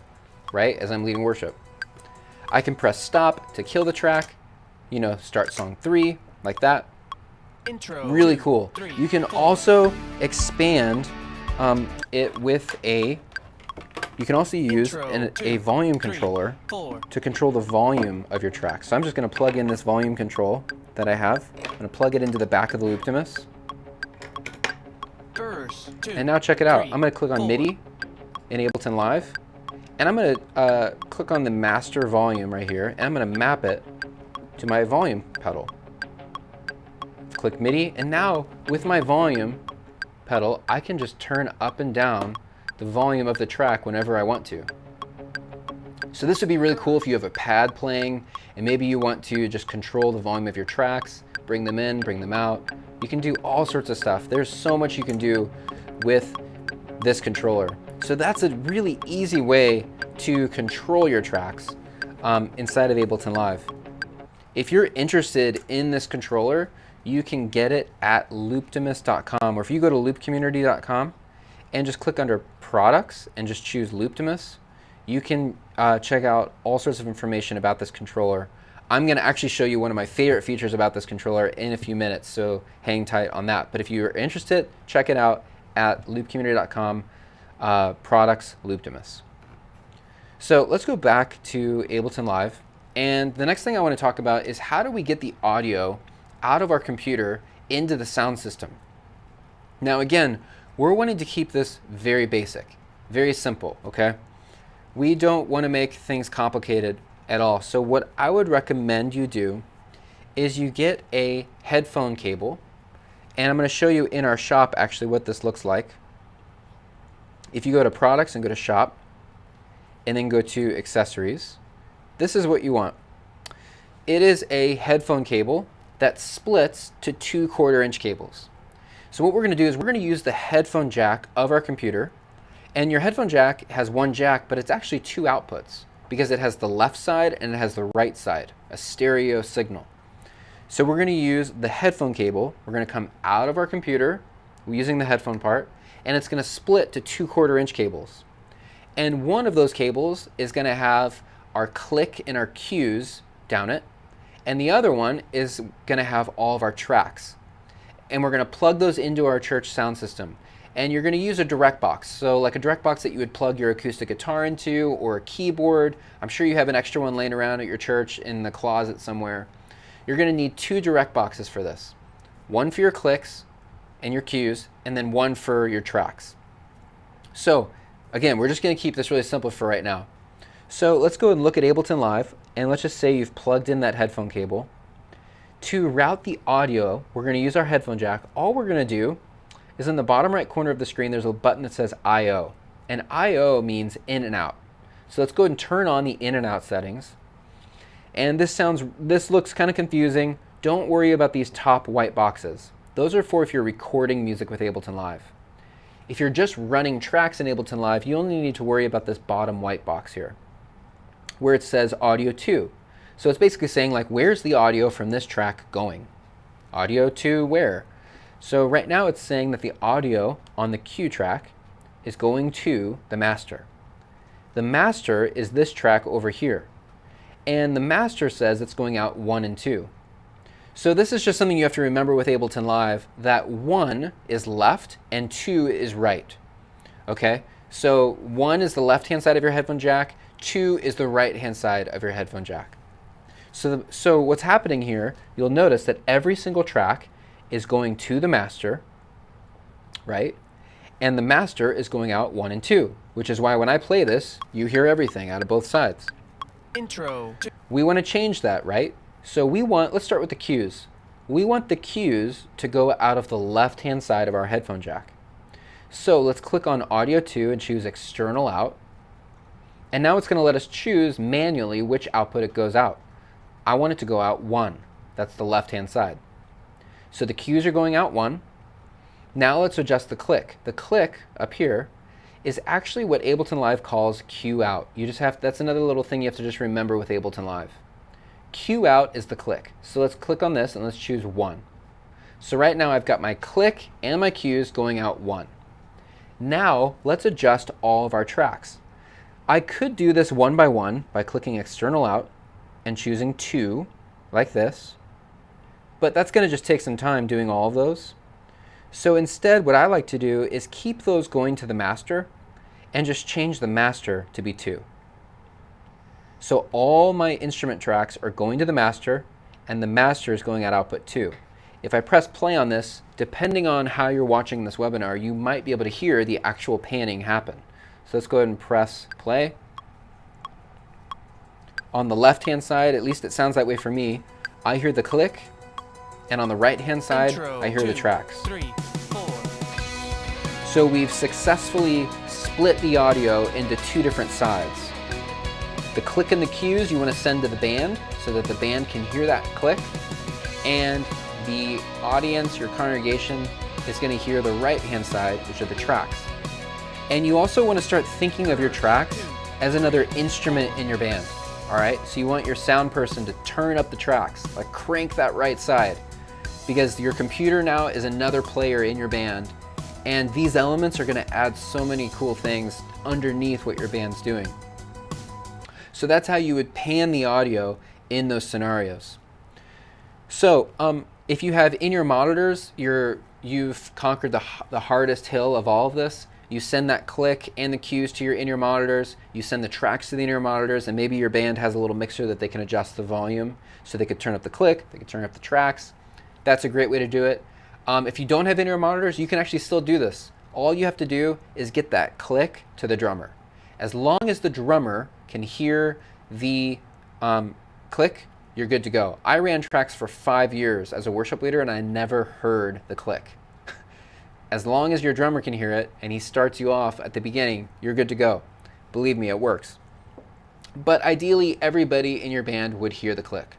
right, as I'm leading worship. I can press stop to kill the track, you know, start song 3, like that.
Intro.
Really cool.
3,
You can
4.
also expand it with you can also use
Intro,
a
2,
volume
3,
controller
4.
to control the volume of your track. So I'm just going to plug in this volume control that I have. I'm going to plug it into the back of the Looptimus.
Verse 2.
And now check it out.
3,
I'm going to click on
4.
MIDI in Ableton Live. And I'm going to click on the master volume right here. And I'm going to map it to my volume pedal. Click MIDI. And now with my volume pedal, I can just turn up and down the volume of the track whenever I want to. So this would be really cool if you have a pad playing and maybe you want to just control the volume of your tracks, bring them in, bring them out. You can do all sorts of stuff. There's so much you can do with this controller. So that's a really easy way to control your tracks inside of Ableton Live. If you're interested in this controller, you can get it at looptimus.com, or if you go to loopcommunity.com and just click under products and just choose Looptimus, you can check out all sorts of information about this controller. I'm going to actually show you one of my favorite features about this controller in a few minutes, so hang tight on that. But if you're interested, check it out at loopcommunity.com, products, Looptimus. So let's go back to Ableton Live. And the next thing I want to talk about is how do we get the audio out of our computer into the sound system. Now again, we're wanting to keep this very basic, very simple, okay? We don't want to make things complicated at all. So what I would recommend you do is you get a headphone cable, and I'm going to show you in our shop actually what this looks like. If you go to products and go to shop, and then go to accessories, this is what you want. It is a headphone cable that splits to 2 1/4-inch cables. So what we're going to do is we're going to use the headphone jack of our computer. And your headphone jack has one jack, but it's actually 2 outputs because it has the left side and it has the right side, a stereo signal. So we're going to use the headphone cable. We're going to come out of our computer using the headphone part, and it's going to split to 2 1/4-inch cables. And one of those cables is going to have our click and our cues down it, and the other one is going to have all of our tracks. And we're going to plug those into our church sound system. And you're going to use a direct box. So like a direct box that you would plug your acoustic guitar into, or a keyboard. I'm sure you have an extra one laying around at your church in the closet somewhere. You're going to need 2 direct boxes for this. One for your clicks and your cues, and then one for your tracks. So again, we're just going to keep this really simple for right now. So let's go and look at Ableton Live, and let's just say you've plugged in that headphone cable. To route the audio, we're going to use our headphone jack. All we're going to do is in the bottom right corner of the screen, there's a button that says I/O. And I/O means in and out. So let's go ahead and turn on the in and out settings. And this looks kind of confusing. Don't worry about these top white boxes. Those are for if you're recording music with Ableton Live. If you're just running tracks in Ableton Live, you only need to worry about this bottom white box here, where it says audio to. So it's basically saying, like, where's the audio from this track going? Audio to where? So right now it's saying that the audio on the cue track is going to the master. The master is this track over here. And the master says it's going out 1 and 2. So this is just something you have to remember with Ableton Live, that 1 is left and 2 is right. Okay? So 1 is the left-hand side of your headphone jack, 2 is the right-hand side of your headphone jack. So what's happening here, you'll notice that every single track is going to the master, right? And the master is going out 1 and 2, which is why when I play this, you hear everything out of both sides.
Intro.
We want to change that, right? So let's start with the cues. We want the cues to go out of the left-hand side of our headphone jack. So let's click on Audio 2 and choose External Out. And now it's going to let us choose manually which output it goes out. I want it to go out 1. That's the left-hand side. So the cues are going out 1. Now let's adjust the click. The click up here is actually what Ableton Live calls cue out. That's another little thing you have to just remember with Ableton Live. Cue out is the click. So let's click on this and let's choose 1. So right now I've got my click and my cues going out 1. Now let's adjust all of our tracks. I could do this one by one by clicking External Out and choosing 2 like this. But that's going to just take some time doing all of those. So instead, what I like to do is keep those going to the master and just change the master to be 2. So all my instrument tracks are going to the master, and the master is going at output 2. If I press play on this, depending on how you're watching this webinar, you might be able to hear the actual panning happen. So let's go ahead and press play. On the left-hand side, at least it sounds that way for me, I hear the click. And on the right-hand side,
Intro,
I hear the
2,
tracks.
3, 4.
So we've successfully split the audio into 2 different sides. The click and the cues you want to send to the band so that the band can hear that click. And the audience, your congregation, is going to hear the right-hand side, which are the tracks. And you also want to start thinking of your tracks as another instrument in your band. All right, so you want your sound person to turn up the tracks, like crank that right side, because your computer now is another player in your band, and these elements are going to add so many cool things underneath what your band's doing. So that's how you would pan the audio in those scenarios. So if you have in your monitors, you've conquered the hardest hill of all of this. You send that click and the cues to your in-ear monitors. You send the tracks to the in-ear monitors, and maybe your band has a little mixer that they can adjust the volume so they could turn up the click, they could turn up the tracks. That's a great way to do it. If you don't have in-ear monitors, you can actually still do this. All you have to do is get that click to the drummer. As long as the drummer can hear the click, you're good to go. I ran tracks for 5 years as a worship leader, and I never heard the click. As long as your drummer can hear it and he starts you off at the beginning, you're good to go. Believe me, it works. But ideally, everybody in your band would hear the click.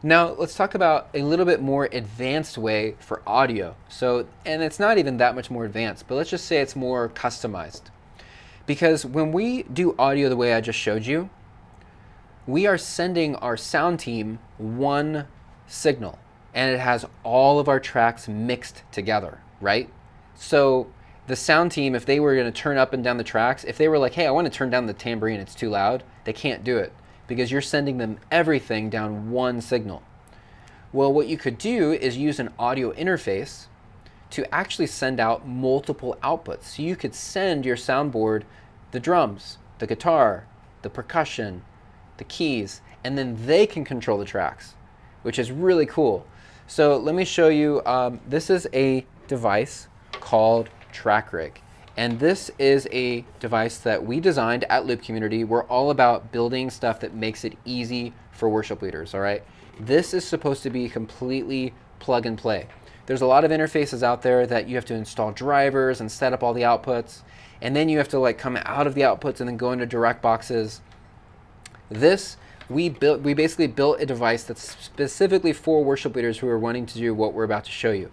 Now let's talk about a little bit more advanced way for audio. So, and it's not even that much more advanced, but let's just say it's more customized. Because when we do audio the way I just showed you, we are sending our sound team one signal, and it has all of our tracks mixed together, right? So the sound team, if they were going to turn up and down the tracks, if they were like, hey, I want to turn down the tambourine, it's too loud, they can't do it because you're sending them everything down one signal. Well, what you could do is use an audio interface to actually send out multiple outputs. So you could send your soundboard the drums, the guitar, the percussion, the keys, and then they can control the tracks, which is really cool. So let me show you, this is a device called TrackRig. And this is a device that we designed at Loop Community. We're all about building stuff that makes it easy for worship leaders, all right? This is supposed to be completely plug and play. There's a lot of interfaces out there that you have to install drivers and set up all the outputs, and then you have to like come out of the outputs and then go into direct boxes. This, we basically built a device that's specifically for worship leaders who are wanting to do what we're about to show you.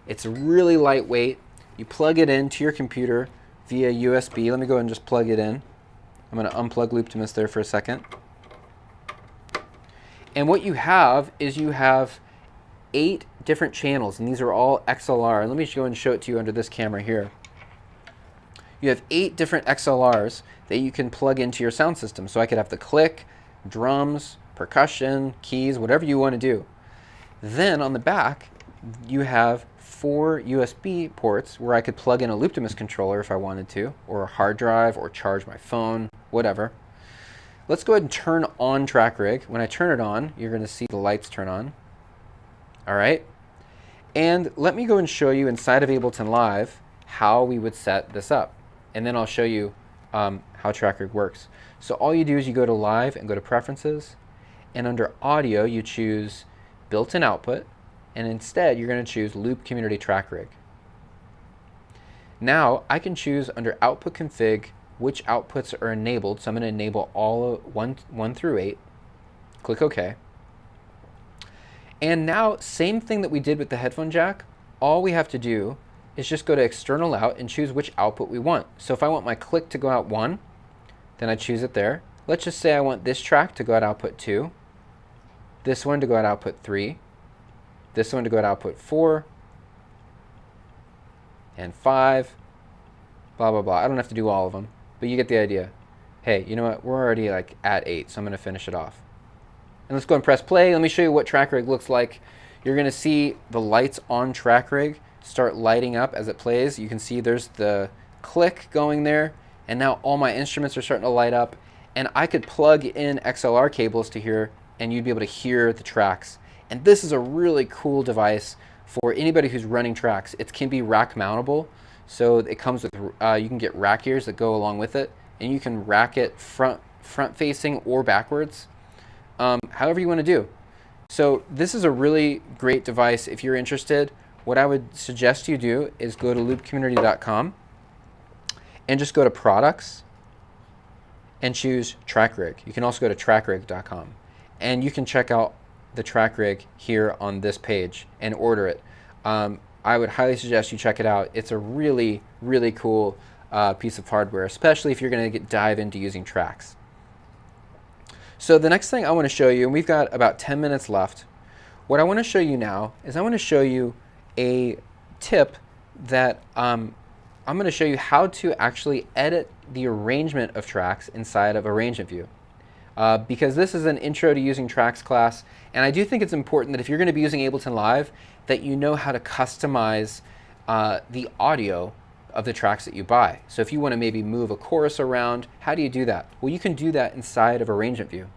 It's really lightweight. You plug it into your computer via USB. Let me go ahead and just plug it in. I'm going to unplug Looptimus there for a second. And what you have is you have 8 different channels, and these are all XLR. Let me go and show it to you under this camera here. You have 8 different XLRs that you can plug into your sound system. So I could have the click, drums, percussion, keys, whatever you want to do. Then on the back, you have 4 USB ports where I could plug in a Looptimus controller if I wanted to, or a hard drive, or charge my phone, whatever. Let's go ahead and turn on TrackRig. When I turn it on, you're going to see the lights turn on. All right. And let me go and show you inside of Ableton Live how we would set this up. And then I'll show you how TrackRig works. So all you do is you go to Live and go to Preferences. And under Audio, you choose Built-in Output. And instead, you're going to choose Loop Community TrackRig. Now, I can choose under Output Config which outputs are enabled. So I'm going to enable all 1 through 8. Click OK. And now, same thing that we did with the headphone jack, all we have to do is just go to External Out and choose which output we want. So if I want my click to go out 1, then I choose it there. Let's just say I want this track to go out output 2, this one to go out output 3, this one to go out output 4, and 5, blah, blah, blah. I don't have to do all of them, but you get the idea. Hey, you know what? We're already like at 8, so I'm going to finish it off. And let's go and press play. Let me show you what TrackRig looks like. You're going to see the lights on TrackRig start lighting up as it plays. You can see there's the click going there, and now all my instruments are starting to light up. And I could plug in XLR cables to here, and you'd be able to hear the tracks. And this is a really cool device for anybody who's running tracks. It can be rack mountable, so it comes with, you can get rack ears that go along with it, and you can rack it front facing or backwards, however you want to do. So this is a really great device. If you're interested, what I would suggest you do is go to loopcommunity.com and just go to Products and choose TrackRig. You can also go to trackrig.com, and you can check out the TrackRig here on this page and order it. I would highly suggest you check it out. It's a really, really cool piece of hardware, especially if you're going to dive into using tracks. So the next thing I want to show you, and we've got about 10 minutes left, what I want to show you now is I want to show you a tip that I'm going to show you how to actually edit the arrangement of tracks inside of Arrangement View. Because this is an intro to using tracks class, and I do think it's important that if you're going to be using Ableton Live, that you know how to customize the audio of the tracks that you buy. So if you want to maybe move a chorus around, how do you do that? Well, you can do that inside of Arrangement View.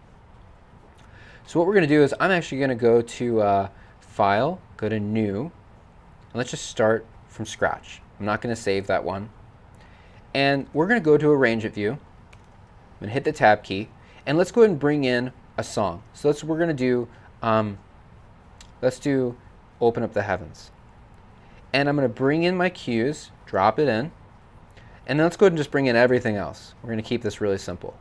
So what we're going to do is I'm actually going to go to File, go to New, and let's just start from scratch. I'm not going to save that one. And we're going to go to Arrangement View. I'm going to hit the Tab key, and let's go ahead and bring in a song. So we're going to do, let's do Open Up the Heavens. And I'm going to bring in my cues, drop it in, and then let's go ahead and just bring in everything else. We're going to keep this really simple.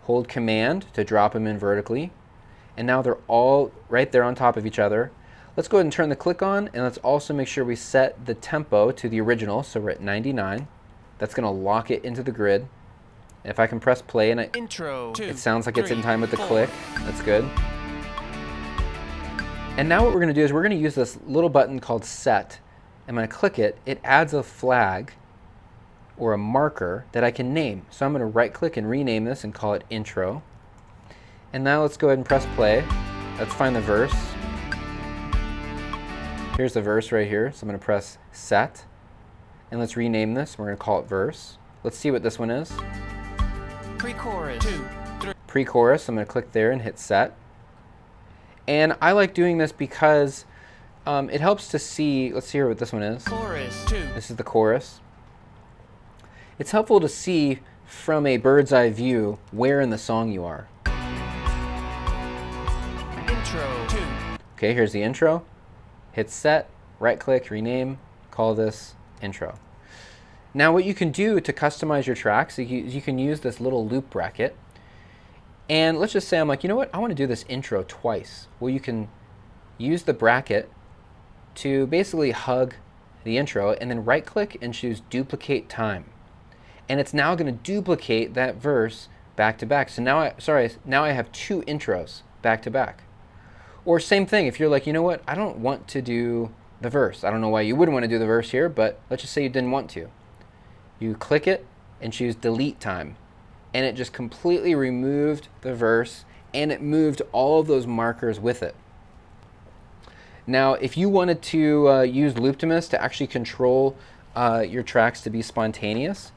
Hold Command to drop them in vertically, And now they're all right there on top of each other. Let's go ahead and turn the click on, and let's also make sure we set the tempo to the original, so we're at 99. That's going to lock it into the grid. And if I can press play, and it sounds like it's in time with the click. That's good. And now what we're going to do is we're going to use this little button called Set. I'm going to click it. It adds a flag or a marker that I can name. So I'm going to right-click and rename this and call it Intro. And now let's go ahead and press play. Let's find the verse. Here's the verse right here. So I'm going to press Set. And let's rename this. We're going to call it Verse. Let's see what this one is.
Pre-chorus. 2, 3.
Pre-chorus. I'm going to click there and hit Set. And I like doing this because it helps to see. Let's see what this one is.
Chorus. 2.
This is the chorus. It's helpful to see from a bird's eye view where in the song you are.
Intro. 2.
Okay, here's the intro. Hit Set, right-click, rename, call this Intro. Now what you can do to customize your tracks, you can use this little loop bracket. And let's just say I'm like, you know what, I want to do this intro twice. Well, you can use the bracket to basically hug the intro and then right-click and choose Duplicate Time. And it's now going to duplicate that verse back to back. So now I have two intros back to back. Or same thing, if you're like, you know what, I don't want to do the verse. I don't know why you wouldn't want to do the verse here, but let's just say you didn't want to. You click it and choose Delete Time. And it just completely removed the verse, and it moved all of those markers with it. Now, if you wanted to use Looptimus to actually control your tracks to be spontaneous,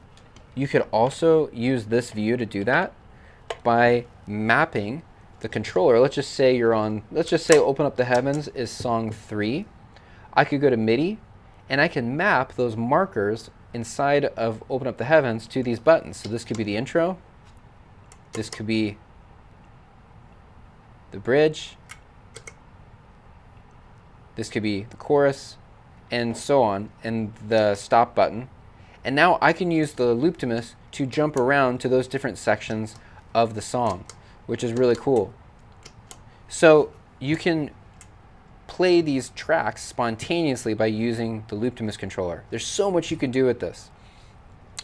you could also use this view to do that by mapping the controller. Let's just say Open Up the Heavens is song 3. I could go to MIDI, and I can map those markers inside of Open Up the Heavens to these buttons. So this could be the intro. This could be the bridge. This could be the chorus, and so on, and the stop button. And now I can use the Looptimus to jump around to those different sections of the song, which is really cool. So you can play these tracks spontaneously by using the Looptimus controller. There's so much you can do with this.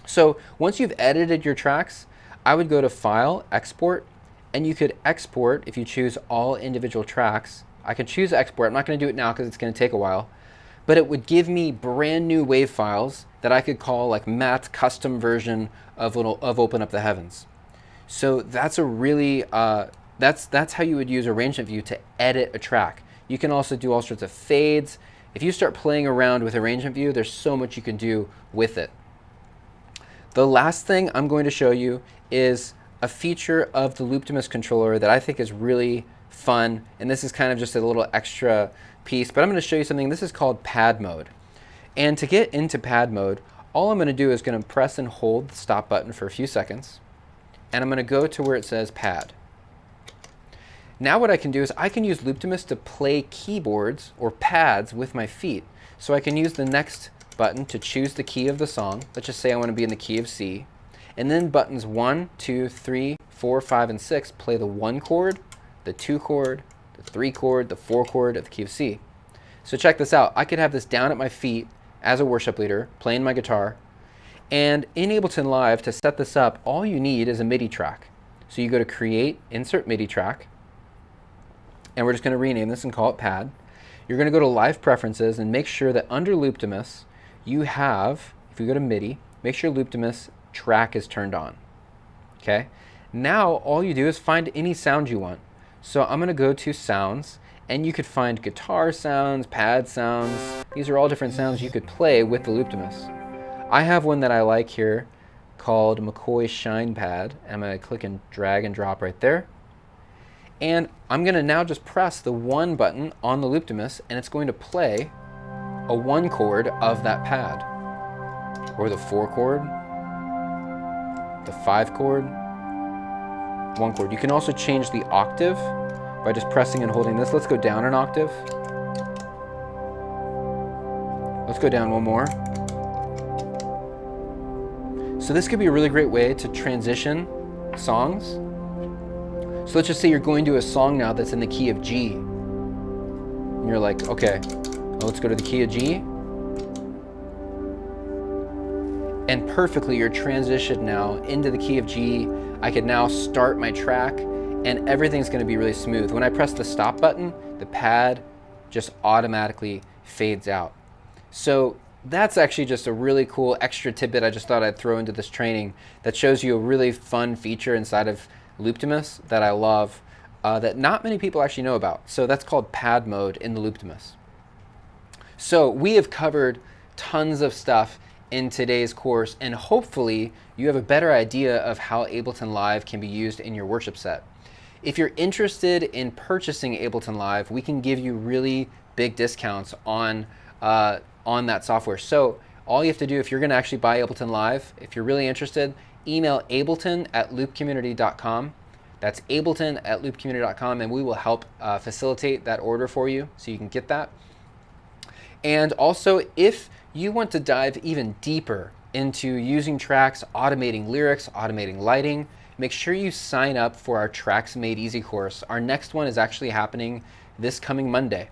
So once you've edited your tracks, I would go to File, Export, and you could export if you choose all individual tracks. I can choose Export. I'm not going to do it now because it's going to take a while. But it would give me brand new WAV files that I could call like Matt's custom version of Open Up the Heavens. So that's a really, that's how you would use Arrangement View to edit a track. You can also do all sorts of fades. If you start playing around with Arrangement View, there's so much you can do with it. The last thing I'm going to show you is a feature of the Looptimus controller that I think is really fun, and this is kind of just a little extra piece, but I'm going to show you something. This is called pad mode. And to get into pad mode, all I'm going to do is going to press and hold the stop button for a few seconds, and I'm going to go to where it says pad. Now what I can do is I can use Looptimus to play keyboards or pads with my feet. So I can use the next button to choose the key of the song. Let's just say I want to be in the key of C. And then buttons 1, 2, 3, 4, 5, and 6 play the 1 chord, the 2 chord, the 3 chord, the 4 chord of the key of C. So check this out. I could have this down at my feet as a worship leader, playing my guitar. And in Ableton Live, to set this up, all you need is a MIDI track. So you go to Create, Insert MIDI Track, and we're just going to rename this and call it Pad. You're going to go to Live Preferences and make sure that under Looptimus, you have, if you go to MIDI, make sure Looptimus track is turned on. Okay? Now all you do is find any sound you want. So I'm going to go to Sounds, and you could find guitar sounds, pad sounds. These are all different sounds you could play with the Looptimus. I have one that I like here called McCoy Shine Pad. I'm going to click and drag and drop right there. And I'm going to now just press the 1 button on the Looptimus, and it's going to play a 1 chord of that pad, or the 4 chord, the 5 chord, 1 chord. You can also change the octave by just pressing and holding this. Let's go down an octave. Let's go down one more. So this could be a really great way to transition songs. So let's just say you're going to a song now that's in the key of G. And you're like, okay, well, let's go to the key of G. And perfectly, you're transitioned now into the key of G. I could now start my track and everything's gonna be really smooth. When I press the stop button, the pad just automatically fades out. So that's actually just a really cool extra tidbit I just thought I'd throw into this training that shows you a really fun feature inside of Looptimus that I love that not many people actually know about. So that's called pad mode in the Looptimus. So we have covered tons of stuff in today's course, and hopefully you have a better idea of how Ableton Live can be used in your worship set. If you're interested in purchasing Ableton Live, we can give you really big discounts on that software. So all you have to do if you're gonna actually buy Ableton Live, if you're really interested, email ableton@loopcommunity.com. That's ableton@loopcommunity.com, and we will help facilitate that order for you so you can get that. And also, if you want to dive even deeper into using tracks, automating lyrics, automating lighting, make sure you sign up for our Tracks Made Easy course. Our next one is actually happening this coming Monday.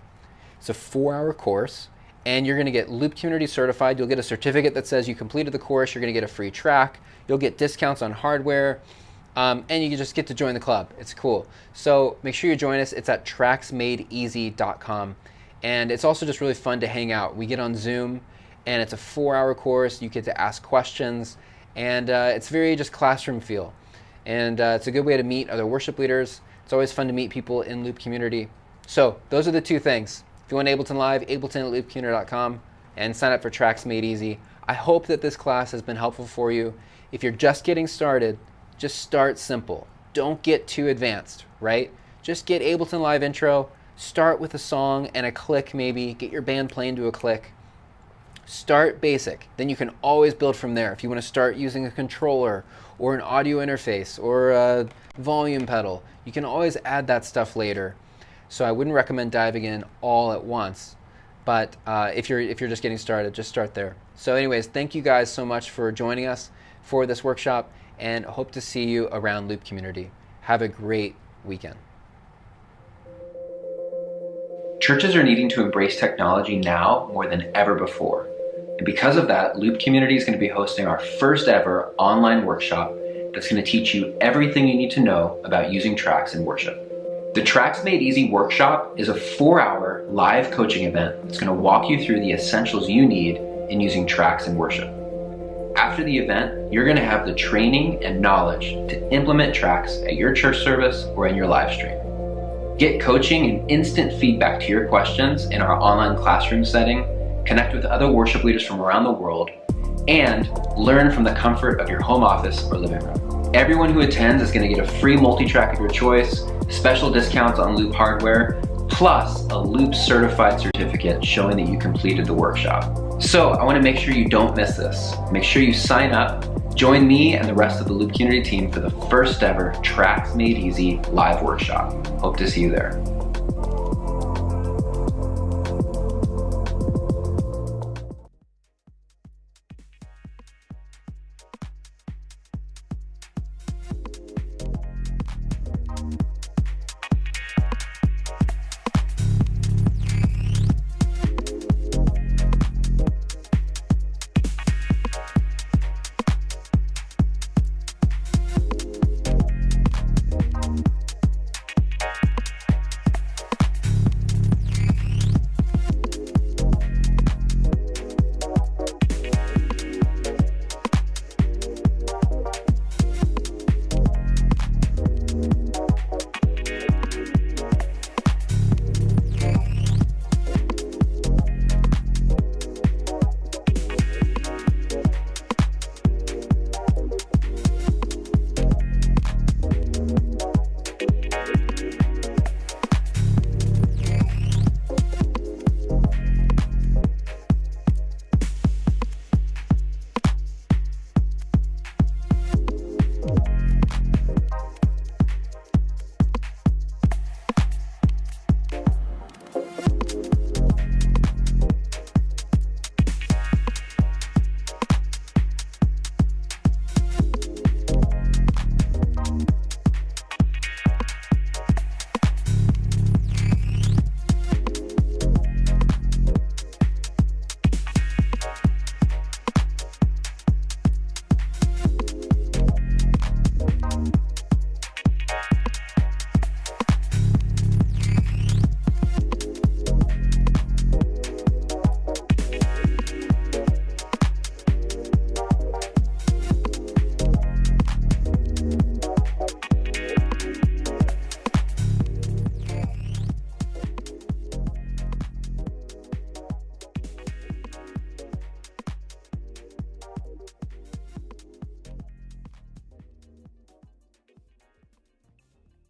It's a 4-hour course, and you're gonna get Loop Community certified. You'll get a certificate that says you completed the course. You're gonna get a free track. You'll get discounts on hardware, and you just get to join the club. It's cool. So make sure you join us. It's at tracksmadeeasy.com. And it's also just really fun to hang out. We get on Zoom, and it's a 4-hour course. You get to ask questions, and it's very just classroom feel. And it's a good way to meet other worship leaders. It's always fun to meet people in Loop Community. So those are the two things. If you want Ableton Live, ableton@loopcommunity.com, and sign up for Tracks Made Easy. I hope that this class has been helpful for you. If you're just getting started, just start simple. Don't get too advanced, right? Just get Ableton Live intro, start with a song and a click maybe, get your band playing to a click. Start basic, then you can always build from there. If you want to start using a controller or an audio interface or a volume pedal, you can always add that stuff later. So I wouldn't recommend diving in all at once, but if you're just getting started, just start there. So anyways, thank you guys so much for joining us for this workshop, and hope to see you around Loop Community. Have a great weekend.
Churches are needing to embrace technology now more than ever before. And because of that, Loop Community is going to be hosting our first ever online workshop that's going to teach you everything you need to know about using tracks in worship. The Tracks Made Easy workshop is a 4-hour live coaching event that's going to walk you through the essentials you need in using tracks in worship. After the event, you're going to have the training and knowledge to implement tracks at your church service or in your live stream. Get coaching and instant feedback to your questions in our online classroom setting, connect with other worship leaders from around the world, and learn from the comfort of your home office or living room. Everyone who attends is going to get a free multi-track of your choice, special discounts on Loop hardware, plus a Loop certified certificate showing that you completed the workshop. So I want to make sure you don't miss this. Make sure you sign up, join me and the rest of the Loop Community team for the first ever Tracks Made Easy live workshop. Hope to see you there.